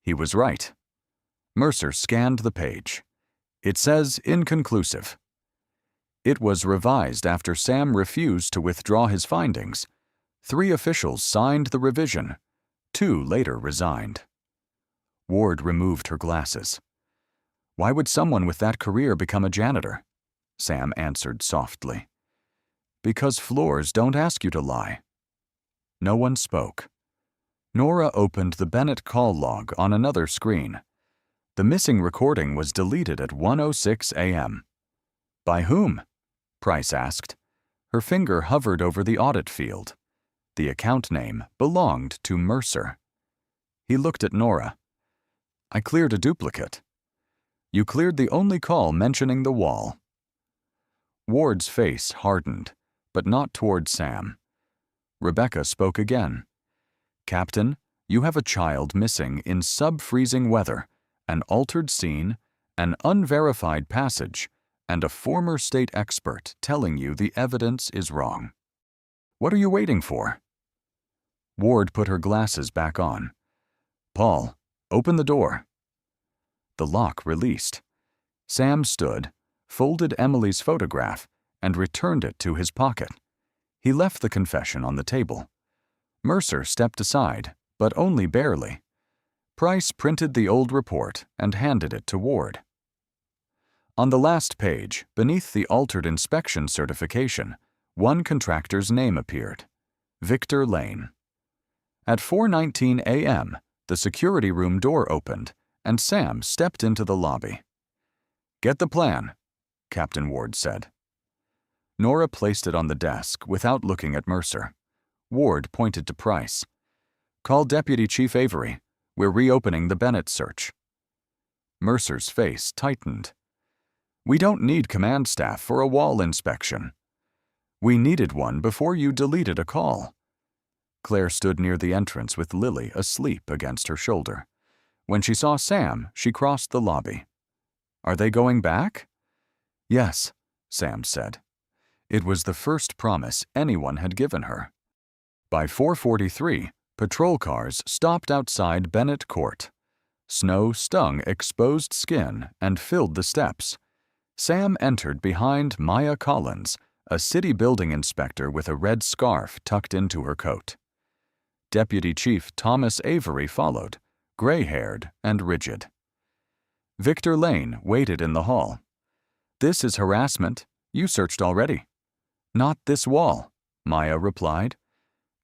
He was right. Mercer scanned the page. It says inconclusive. It was revised after Sam refused to withdraw his findings. 3 officials signed the revision. 2 later resigned. Ward removed her glasses. Why would someone with that career become a janitor? Sam answered softly. Because floors don't ask you to lie. No one spoke. Nora opened the Bennett call log on another screen. The missing recording was deleted at 1:06 a.m. By whom? Price asked. Her finger hovered over the audit field. The account name belonged to Mercer. He looked at Nora. I cleared a duplicate. You cleared the only call mentioning the wall. Ward's face hardened, but not toward Sam. Rebecca spoke again. Captain, you have a child missing in sub-freezing weather, an altered scene, an unverified passage, and a former state expert telling you the evidence is wrong. What are you waiting for? Ward put her glasses back on. Paul, open the door. The lock released. Sam stood, folded Emily's photograph, and returned it to his pocket. He left the confession on the table. Mercer stepped aside, but only barely. Price printed the old report and handed it to Ward. On the last page, beneath the altered inspection certification, one contractor's name appeared. Victor Lane. At 4:19 a.m., the security room door opened, and Sam stepped into the lobby. Get the plan, Captain Ward said. Nora placed it on the desk without looking at Mercer. Ward pointed to Price. Call Deputy Chief Avery. We're reopening the Bennett search. Mercer's face tightened. We don't need command staff for a wall inspection. We needed one before you deleted a call. Claire stood near the entrance with Lily asleep against her shoulder. When she saw Sam, she crossed the lobby. Are they going back? Yes, Sam said. It was the first promise anyone had given her. By 4:43, patrol cars stopped outside Bennett Court. Snow stung exposed skin and filled the steps. Sam entered behind Maya Collins, a city building inspector with a red scarf tucked into her coat. Deputy Chief Thomas Avery followed, gray-haired and rigid. Victor Lane waited in the hall. This is harassment. You searched already. Not this wall, Maya replied.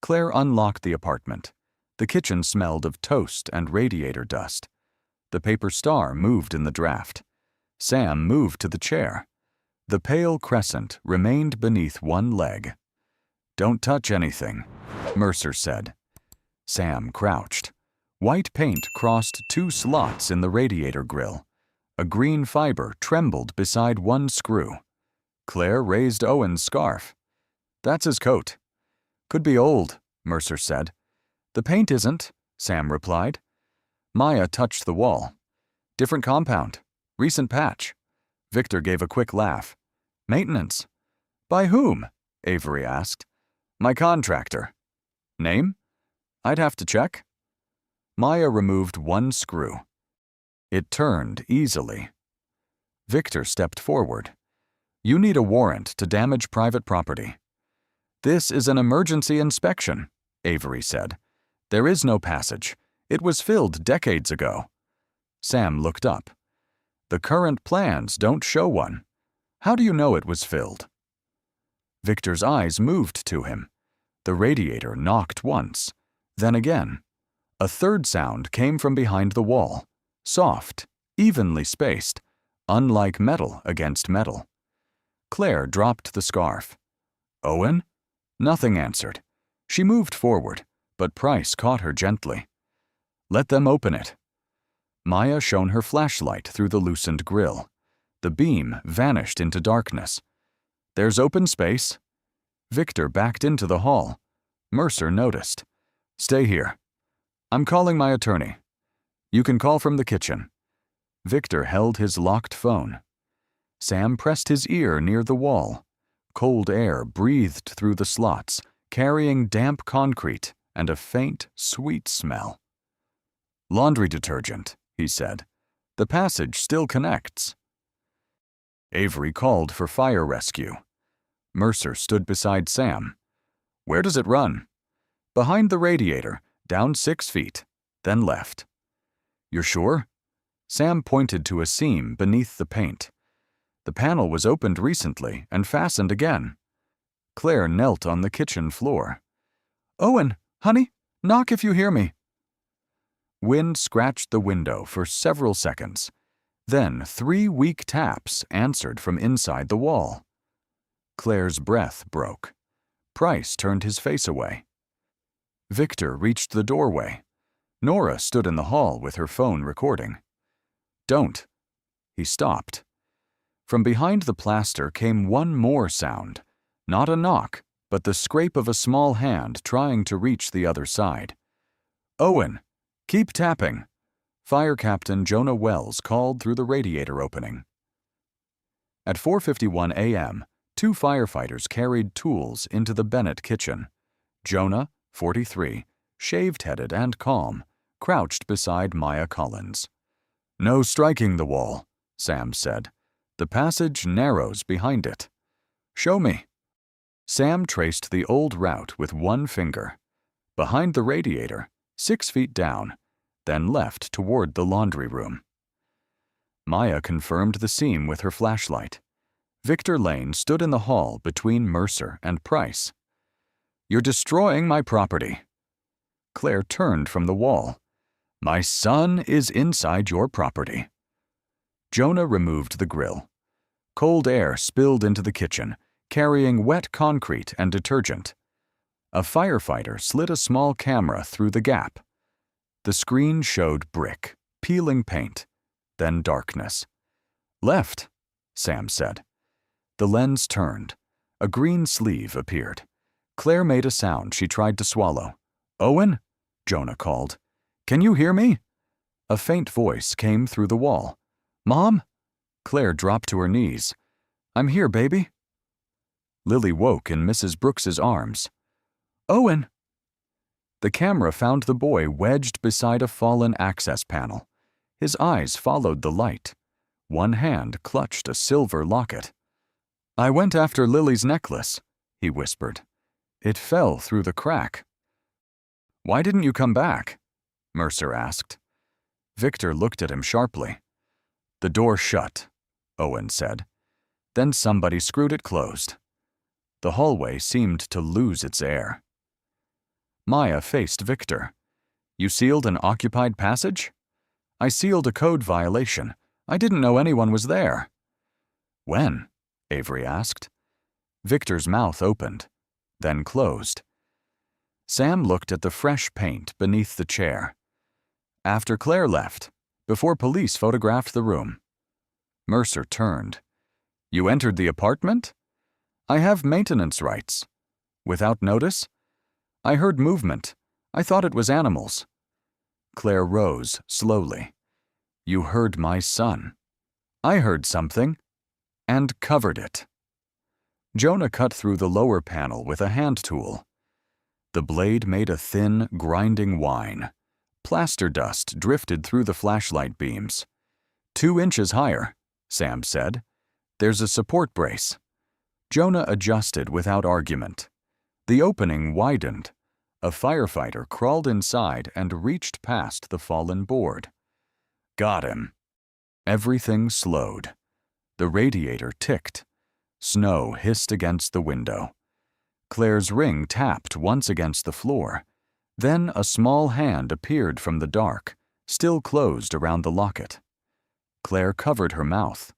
Claire unlocked the apartment. The kitchen smelled of toast and radiator dust. The paper star moved in the draft. Sam moved to the chair. The pale crescent remained beneath one leg. "Don't touch anything," Mercer said. Sam crouched. White paint crossed 2 slots in the radiator grill. A green fiber trembled beside one screw. Claire raised Owen's scarf. "That's his coat." "Could be old," Mercer said. "The paint isn't," Sam replied. Maya touched the wall. "Different compound. Recent patch." Victor gave a quick laugh. "Maintenance." "By whom?" Avery asked. "My contractor." "Name?" "I'd have to check." Maya removed one screw. It turned easily. Victor stepped forward. "You need a warrant to damage private property." "This is an emergency inspection," Avery said. "There is no passage. It was filled decades ago." Sam looked up. "The current plans don't show one. How do you know it was filled?" Victor's eyes moved to him. The radiator knocked once, then again. A third sound came from behind the wall, soft, evenly spaced, unlike metal against metal. Claire dropped the scarf. "Owen?" Nothing answered. She moved forward, but Price caught her gently. "Let them open it." Maya shone her flashlight through the loosened grill. The beam vanished into darkness. "There's open space." Victor backed into the hall. Mercer noticed. "Stay here. I'm calling my attorney. You can call from the kitchen." Victor held his locked phone. Sam pressed his ear near the wall. Cold air breathed through the slots, carrying damp concrete and a faint, sweet smell. "Laundry detergent," he said. "The passage still connects." Avery called for fire rescue. Mercer stood beside Sam. "Where does it run?" "Behind the radiator, down 6 feet, then left." "You're sure?" Sam pointed to a seam beneath the paint. "The panel was opened recently and fastened again." Claire knelt on the kitchen floor. "Owen, honey, knock if you hear me." Wind scratched the window for several seconds. Then 3 weak taps answered from inside the wall. Claire's breath broke. Price turned his face away. Victor reached the doorway. Nora stood in the hall with her phone recording. "Don't." He stopped. From behind the plaster came one more sound. Not a knock, but the scrape of a small hand trying to reach the other side. "Owen, keep tapping." Fire Captain Jonah Wells called through the radiator opening. At 4:51 a.m., 2 firefighters carried tools into the Bennett kitchen. Jonah, 43, shaved-headed and calm, crouched beside Maya Collins. "No striking the wall," Sam said. "The passage narrows behind it." "Show me." Sam traced the old route with one finger. Behind the radiator, 6 feet down, then left toward the laundry room. Maya confirmed the seam with her flashlight. Victor Lane stood in the hall between Mercer and Price. "You're destroying my property." Claire turned from the wall. "My son is inside your property." Jonah removed the grill. Cold air spilled into the kitchen, carrying wet concrete and detergent. A firefighter slid a small camera through the gap. The screen showed brick, peeling paint, then darkness. "Left," Sam said. The lens turned. A green sleeve appeared. Claire made a sound she tried to swallow. "Owen?" Jonah called. "Can you hear me?" A faint voice came through the wall. "Mom?" Claire dropped to her knees. "I'm here, baby." Lily woke in Mrs. Brooks's arms. "Owen!" The camera found the boy wedged beside a fallen access panel. His eyes followed the light. One hand clutched a silver locket. "I went after Lily's necklace," he whispered. "It fell through the crack." "Why didn't you come back?" Mercer asked. Victor looked at him sharply. "The door shut," Owen said. Then somebody screwed it closed. The hallway seemed to lose its air. Maya faced Victor. "You sealed an occupied passage?" "I sealed a code violation. I didn't know anyone was there." "When?" Avery asked. Victor's mouth opened, then closed. Sam looked at the fresh paint beneath the chair. "After Claire left, before police photographed the room." Mercer turned. "You entered the apartment?" "I have maintenance rights." "Without notice?" "I heard movement. I thought it was animals." Claire rose slowly. "You heard my son." "I heard something." "And covered it." Jonah cut through the lower panel with a hand tool. The blade made a thin, grinding whine. Plaster dust drifted through the flashlight beams. 2 inches higher, Sam said. "There's a support brace." Jonah adjusted without argument. The opening widened. A firefighter crawled inside and reached past the fallen board. "Got him." Everything slowed. The radiator ticked. Snow hissed against the window. Claire's ring tapped once against the floor. Then a small hand appeared from the dark, still closed around the locket. Claire covered her mouth.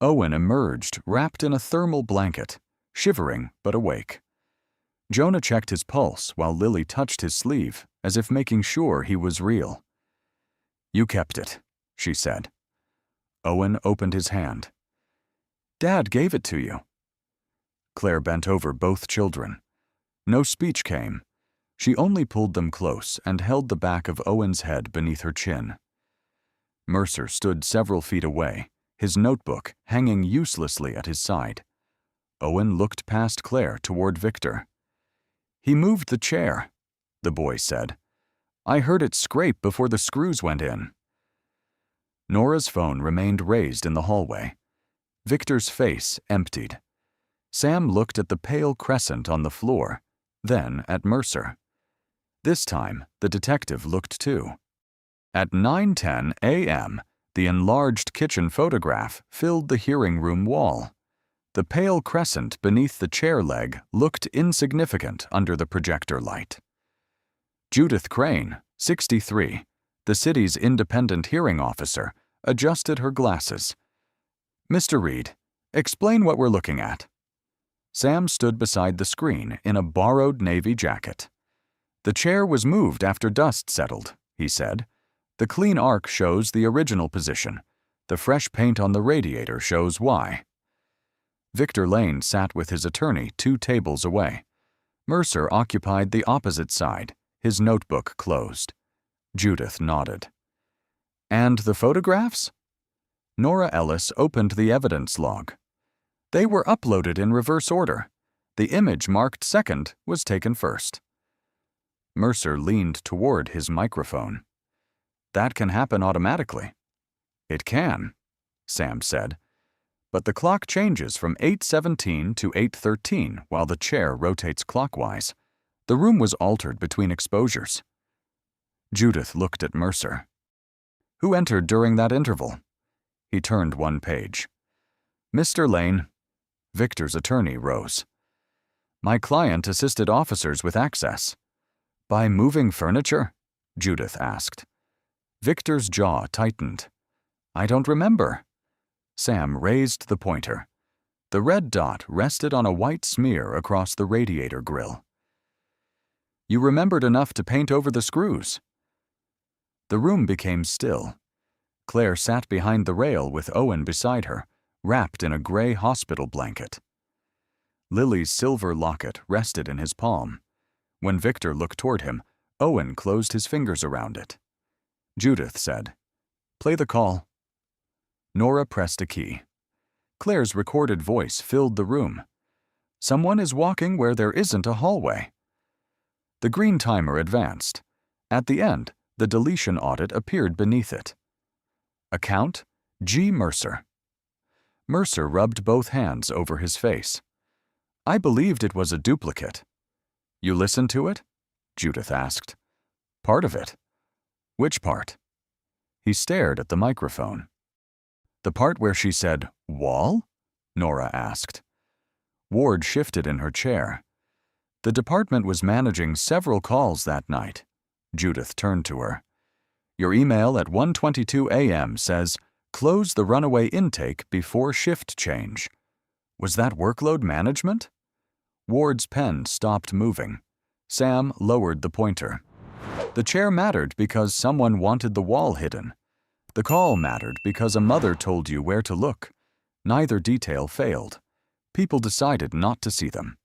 Owen emerged, wrapped in a thermal blanket, shivering but awake. Jonah checked his pulse while Lily touched his sleeve, as if making sure he was real. "You kept it," she said. Owen opened his hand. "Dad gave it to you." Claire bent over both children. No speech came. She only pulled them close and held the back of Owen's head beneath her chin. Mercer stood several feet away, his notebook hanging uselessly at his side. Owen looked past Claire toward Victor. "He moved the chair," the boy said. "I heard it scrape before the screws went in." Nora's phone remained raised in the hallway. Victor's face emptied. Sam looked at the pale crescent on the floor, then at Mercer. This time, the detective looked too. At 9:10 a.m., the enlarged kitchen photograph filled the hearing room wall. The pale crescent beneath the chair leg looked insignificant under the projector light. Judith Crane, 63, the city's independent hearing officer, adjusted her glasses. "Mr. Reed, explain what we're looking at." Sam stood beside the screen in a borrowed navy jacket. "The chair was moved after dust settled," he said. "The clean arc shows the original position. The fresh paint on the radiator shows why." Victor Lane sat with his attorney 2 tables away. Mercer occupied the opposite side, his notebook closed. Judith nodded. "And the photographs?" Nora Ellis opened the evidence log. "They were uploaded in reverse order. The image marked second was taken first." Mercer leaned toward his microphone. "That can happen automatically." "It can," Sam said. "But the clock changes from 8:17 to 8:13 while the chair rotates clockwise. The room was altered between exposures." Judith looked at Mercer. "Who entered during that interval?" He turned 1 page. "Mr. Lane." Victor's attorney rose. "My client assisted officers with access." "By moving furniture?" Judith asked. Victor's jaw tightened. "I don't remember." Sam raised the pointer. The red dot rested on a white smear across the radiator grill. "You remembered enough to paint over the screws." The room became still. Claire sat behind the rail with Owen beside her, wrapped in a gray hospital blanket. Lily's silver locket rested in his palm. When Victor looked toward him, Owen closed his fingers around it. Judith said, "Play the call." Nora pressed a key. Claire's recorded voice filled the room. "Someone is walking where there isn't a hallway." The green timer advanced. At the end, the deletion audit appeared beneath it. Account: G. Mercer. Mercer rubbed both hands over his face. "I believed it was a duplicate." "You listened to it?" Judith asked. "Part of it." "Which part?" He stared at the microphone. "The part where she said, 'wall'?" Nora asked. Ward shifted in her chair. "The department was managing several calls that night." Judith turned to her. "Your email at 1:22 a.m. says, Close the runaway intake before shift change. Was that workload management? Ward's pen stopped moving. Sam lowered the pointer. The chair mattered because someone wanted the wall hidden. The call mattered because a mother told you where to look. Neither detail failed. People decided not to see them.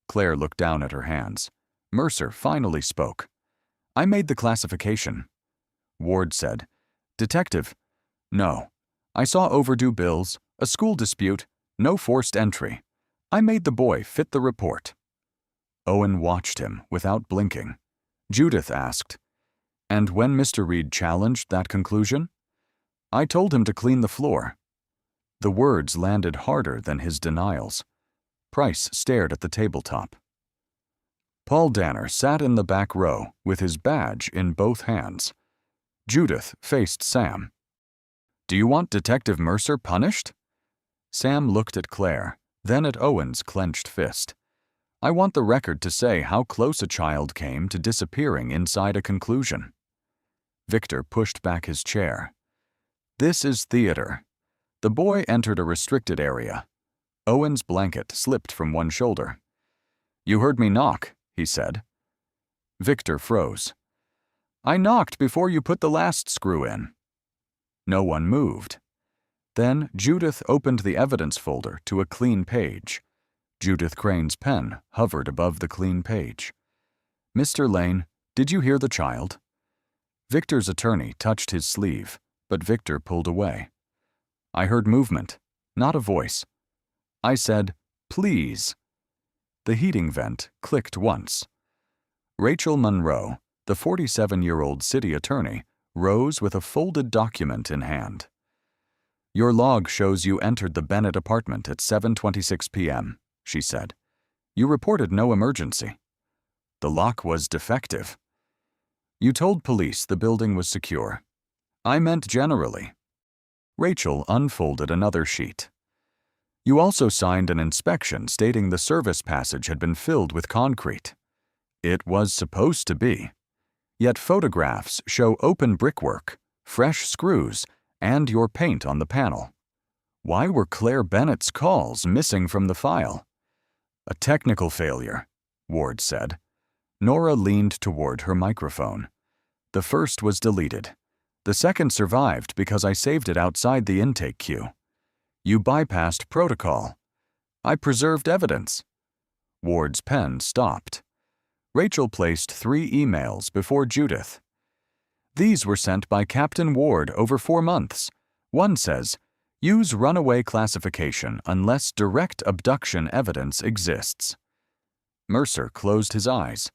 Claire looked down at her hands. Mercer finally spoke. I made the classification. Ward said, Detective, no. I saw overdue bills, a school dispute, no forced entry. I made the boy fit the report. Owen watched him without blinking. Judith asked, And when Mr. Reed challenged that conclusion? I told him to clean the floor. The words landed harder than his denials. Price stared at the tabletop. Paul Danner sat in the back row with his badge in both hands. Judith faced Sam. Do you want Detective Mercer punished? Sam looked at Claire, then at Owen's clenched fist. I want the record to say how close a child came to disappearing inside a conclusion. Victor pushed back his chair. This is theater. The boy entered a restricted area. Owen's blanket slipped from one shoulder. You heard me knock, he said. Victor froze. I knocked before you put the last screw in. No one moved. Then Judith opened the evidence folder to a clean page. Judith Crane's pen hovered above the clean page. Mr. Lane, did you hear the child? Victor's attorney touched his sleeve, but Victor pulled away. I heard movement, not a voice. I said, please. The heating vent clicked once. Rachel Monroe, the 47-year-old city attorney, rose with a folded document in hand. Your log shows you entered the Bennett apartment at 7:26 p.m., she said. You reported no emergency. The lock was defective. You told police the building was secure. I meant generally. Rachel unfolded another sheet. You also signed an inspection stating the service passage had been filled with concrete. It was supposed to be. Yet photographs show open brickwork, fresh screws, and your paint on the panel. Why were Claire Bennett's calls missing from the file? A technical failure, Ward said. Nora leaned toward her microphone. The first was deleted. The second survived because I saved it outside the intake queue. You bypassed protocol. I preserved evidence. Ward's pen stopped. Rachel placed 3 emails before Judith. These were sent by Captain Ward over 4 months. One says, use runaway classification unless direct abduction evidence exists. Mercer closed his eyes.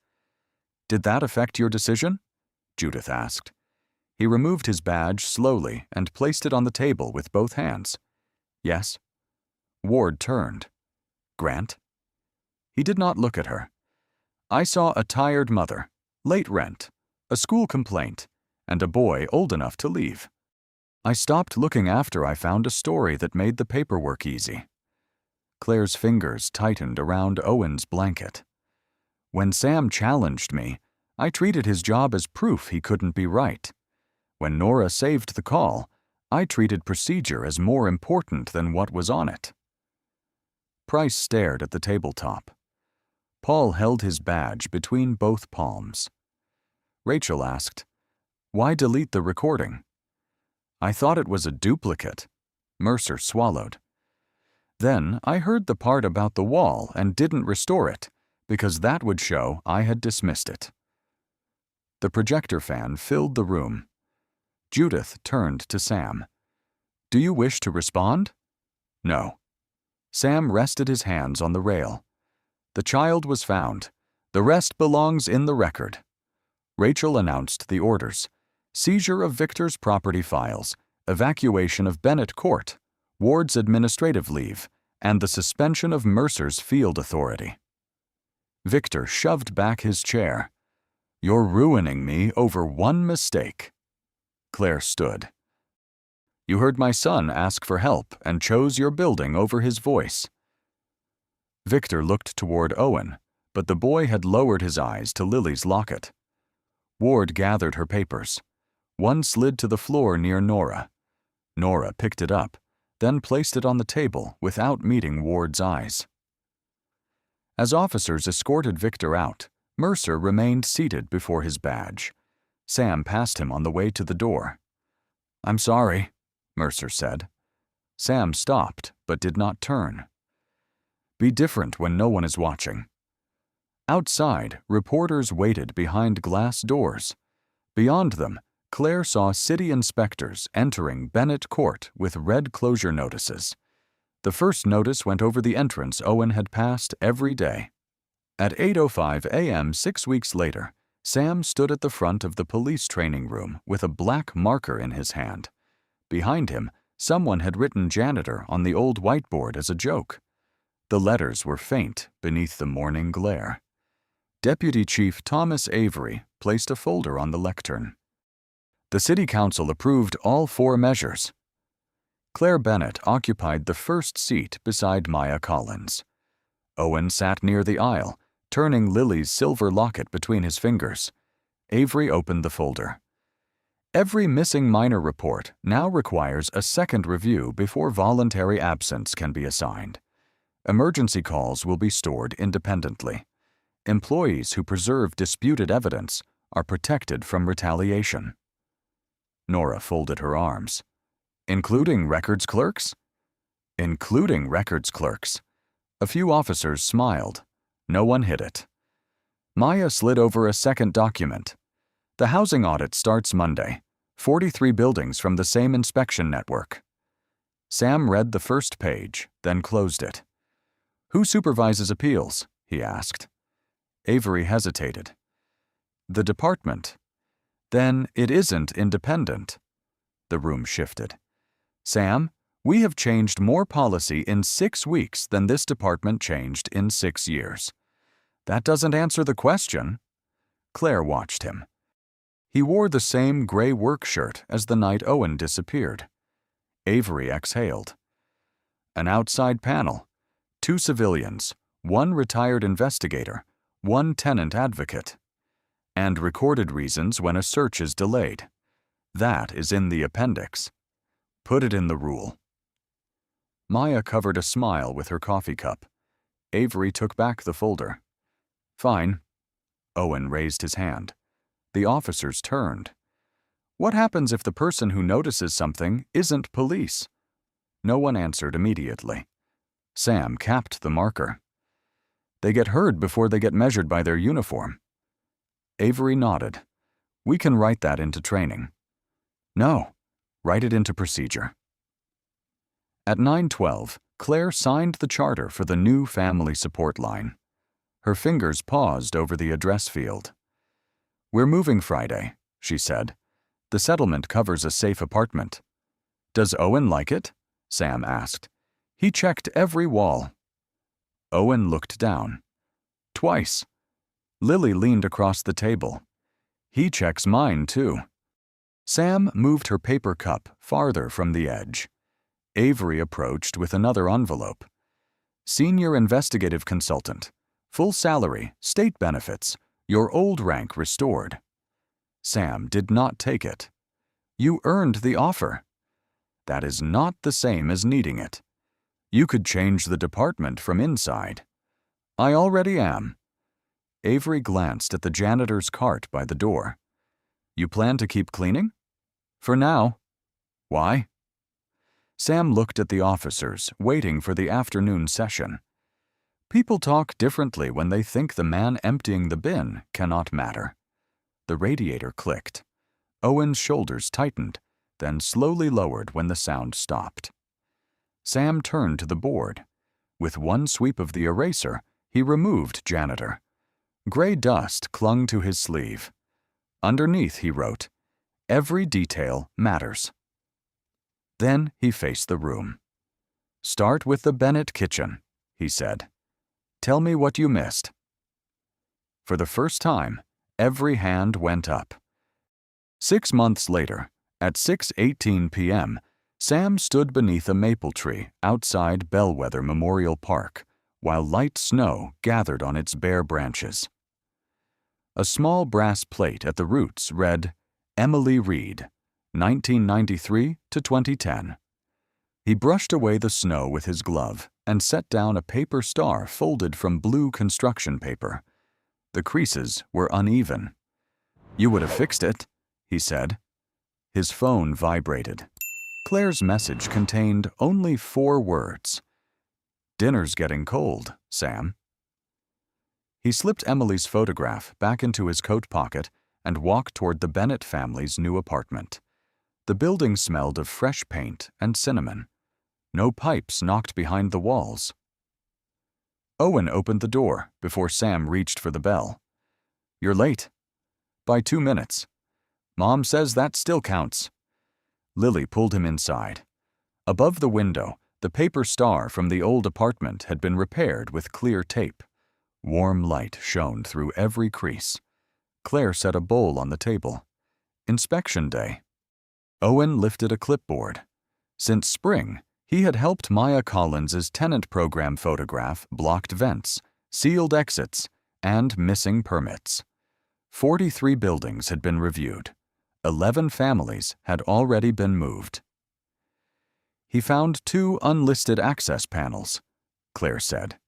Did that affect your decision? Judith asked. He removed his badge slowly and placed it on the table with both hands. Yes. Ward turned. Grant? He did not look at her. I saw a tired mother, late rent, a school complaint, and a boy old enough to leave. I stopped looking after I found a story that made the paperwork easy. Claire's fingers tightened around Owen's blanket. When Sam challenged me, I treated his job as proof he couldn't be right. When Nora saved the call, I treated procedure as more important than what was on it. Price stared at the tabletop. Paul held his badge between both palms. Rachel asked, Why delete the recording? I thought it was a duplicate. Mercer swallowed. Then I heard the part about the wall and didn't restore it, because that would show I had dismissed it. The projector fan filled the room. Judith turned to Sam. Do you wish to respond? No. Sam rested his hands on the rail. The child was found. The rest belongs in the record. Rachel announced the orders. Seizure of Victor's property files, evacuation of Bennett Court, Ward's administrative leave, and the suspension of Mercer's field authority. Victor shoved back his chair. You're ruining me over one mistake. Claire stood. You heard my son ask for help and chose your building over his voice. Victor looked toward Owen, but the boy had lowered his eyes to Lily's locket. Ward gathered her papers. One slid to the floor near Nora. Nora picked it up, then placed it on the table without meeting Ward's eyes. As officers escorted Victor out, Mercer remained seated before his badge. Sam passed him on the way to the door. "I'm sorry," Mercer said. Sam stopped, but did not turn. Be different when no one is watching. Outside, reporters waited behind glass doors. Beyond them, Claire saw city inspectors entering Bennett Court with red closure notices. The first notice went over the entrance Owen had passed every day. At 8:05 a.m. 6 weeks later, Sam stood at the front of the police training room with a black marker in his hand. Behind him, someone had written Janitor on the old whiteboard as a joke. The letters were faint beneath the morning glare. Deputy Chief Thomas Avery placed a folder on the lectern. The City Council approved all 4 measures. Claire Bennett occupied the first seat beside Maya Collins. Owen sat near the aisle, turning Lily's silver locket between his fingers. Avery opened the folder. Every missing minor report now requires a second review before voluntary absence can be assigned. Emergency calls will be stored independently. Employees who preserve disputed evidence are protected from retaliation. Nora folded her arms. Including records clerks? Including records clerks. A few officers smiled. No one hid it. Maya slid over a second document. The housing audit starts Monday. 43 buildings from the same inspection network. Sam read the first page, then closed it. "Who supervises appeals?" he asked. Avery hesitated. "The department." "Then it isn't independent." The room shifted. "Sam, we have changed more policy in 6 weeks than this department changed in 6 years." "That doesn't answer the question." Claire watched him. He wore the same gray work shirt as the night Owen disappeared. Avery exhaled. An outside panel. 2 civilians, 1 retired investigator, 1 tenant advocate. And recorded reasons when a search is delayed. That is in the appendix. Put it in the rule. Maya covered a smile with her coffee cup. Avery took back the folder. "Fine." Owen raised his hand. The officers turned. "What happens if the person who notices something isn't police?" No one answered immediately. Sam capped the marker. "They get heard before they get measured by their uniform." Avery nodded. "We can write that into training." "No, write it into procedure." At 9:12, Claire signed the charter for the new family support line. Her fingers paused over the address field. "We're moving Friday," she said. "The settlement covers a safe apartment." "Does Owen like it?" Sam asked. "He checked every wall." Owen looked down. "Twice." Lily leaned across the table. "He checks mine, too." Sam moved her paper cup farther from the edge. Avery approached with another envelope. "Senior investigative consultant. Full salary, state benefits. Your old rank restored." Sam did not take it. "You earned the offer." "That is not the same as needing it. You could change the department from inside." "I already am." Avery glanced at the janitor's cart by the door. "You plan to keep cleaning?" "For now." "Why?" Sam looked at the officers, waiting for the afternoon session. People talk differently when they think the man emptying the bin cannot matter. The radiator clicked. Owen's shoulders tightened, then slowly lowered when the sound stopped. Sam turned to the board. With one sweep of the eraser, he removed Janitor. Gray dust clung to his sleeve. Underneath, he wrote, "Every detail matters." Then he faced the room. "Start with the Bennett kitchen," he said. "Tell me what you missed." For the first time, every hand went up. 6 months later, at 6:18 p.m., Sam stood beneath a maple tree outside Bellwether Memorial Park, while light snow gathered on its bare branches. A small brass plate at the roots read, "Emily Reed, 1993 to 2010. He brushed away the snow with his glove and set down a paper star folded from blue construction paper. The creases were uneven. "You would have fixed it," he said. His phone vibrated. Claire's message contained only 4 words. "Dinner's getting cold, Sam." He slipped Emily's photograph back into his coat pocket and walked toward the Bennett family's new apartment. The building smelled of fresh paint and cinnamon. No pipes knocked behind the walls. Owen opened the door before Sam reached for the bell. "You're late." "By 2 minutes. Mom says that still counts." Lily pulled him inside. Above the window, the paper star from the old apartment had been repaired with clear tape. Warm light shone through every crease. Claire set a bowl on the table. Inspection day. Owen lifted a clipboard. Since spring, he had helped Maya Collins's tenant program photograph blocked vents, sealed exits, and missing permits. 43 buildings had been reviewed. 11 families had already been moved. He found 2 unlisted access panels, Claire said.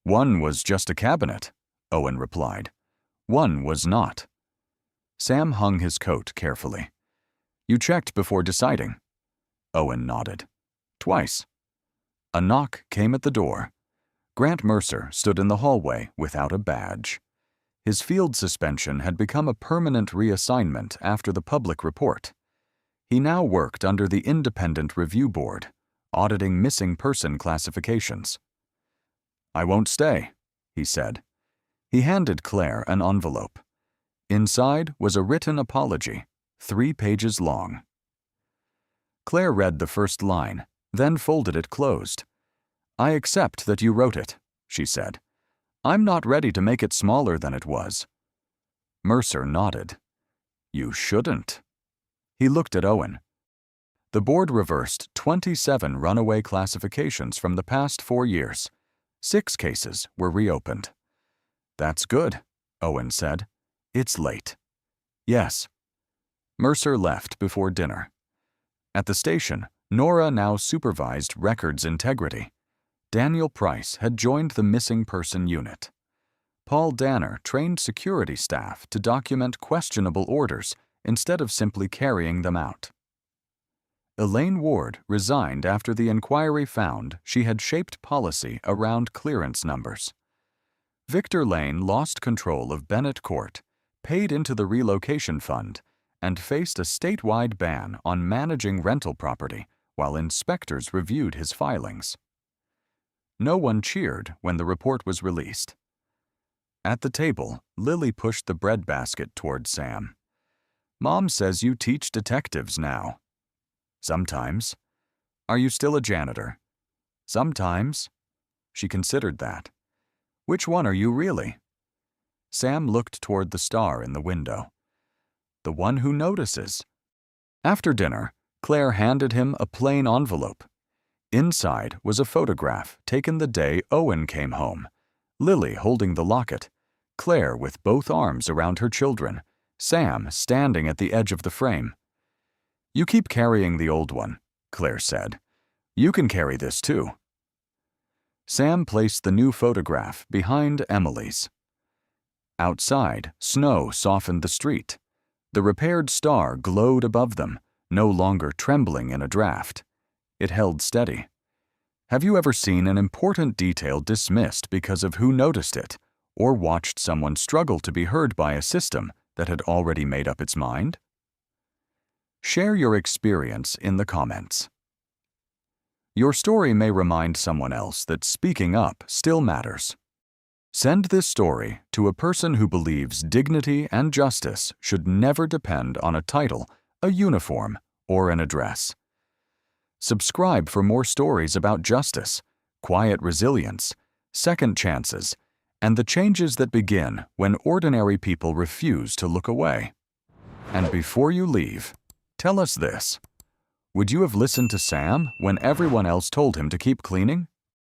"One was just a cabinet," Owen replied. "One was not." Sam hung his coat carefully. "You checked before deciding?" Owen nodded. "Twice." A knock came at the door. Grant Mercer stood in the hallway without a badge. His field suspension had become a permanent reassignment after the public report. He now worked under the Independent Review Board, auditing missing person classifications. "I won't stay," he said. He handed Claire an envelope. Inside was a written apology, 3 pages long. Claire read the first line, then folded it closed. "I accept that you wrote it," she said. "I'm not ready to make it smaller than it was." Mercer nodded. "You shouldn't." He looked at Owen. The board reversed 27 runaway classifications from the past 4 years. 6 cases were reopened. "That's good," Owen said. "It's late." "Yes." Mercer left before dinner. At the station, Nora now supervised records integrity. Daniel Price had joined the missing person unit. Paul Danner trained security staff to document questionable orders instead of simply carrying them out. Elaine Ward resigned after the inquiry found she had shaped policy around clearance numbers. Victor Lane lost control of Bennett Court, paid into the relocation fund, and faced a statewide ban on managing rental property while inspectors reviewed his filings. No one cheered when the report was released. At the table, Lily pushed the breadbasket toward Sam. "Mom says you teach detectives now." "Sometimes." "Are you still a janitor?" "Sometimes." She considered that. "Which one are you really?" Sam looked toward the star in the window. "The one who notices." After dinner, Claire handed him a plain envelope. Inside was a photograph taken the day Owen came home. Lily holding the locket, Claire with both arms around her children, Sam standing at the edge of the frame. "You keep carrying the old one," Claire said. "You can carry this too." Sam placed the new photograph behind Emily's. Outside, snow softened the street. The repaired star glowed above them, no longer trembling in a draft. It held steady. Have you ever seen an important detail dismissed because of who noticed it, or watched someone struggle to be heard by a system that had already made up its mind? Share your experience in the comments. Your story may remind someone else that speaking up still matters. Send this story to a person who believes dignity and justice should never depend on a title, a uniform, or an address. Subscribe for more stories about justice, quiet resilience, second chances, and the changes that begin when ordinary people refuse to look away. And before you leave, tell us this. Would you have listened to Sam when everyone else told him to keep cleaning?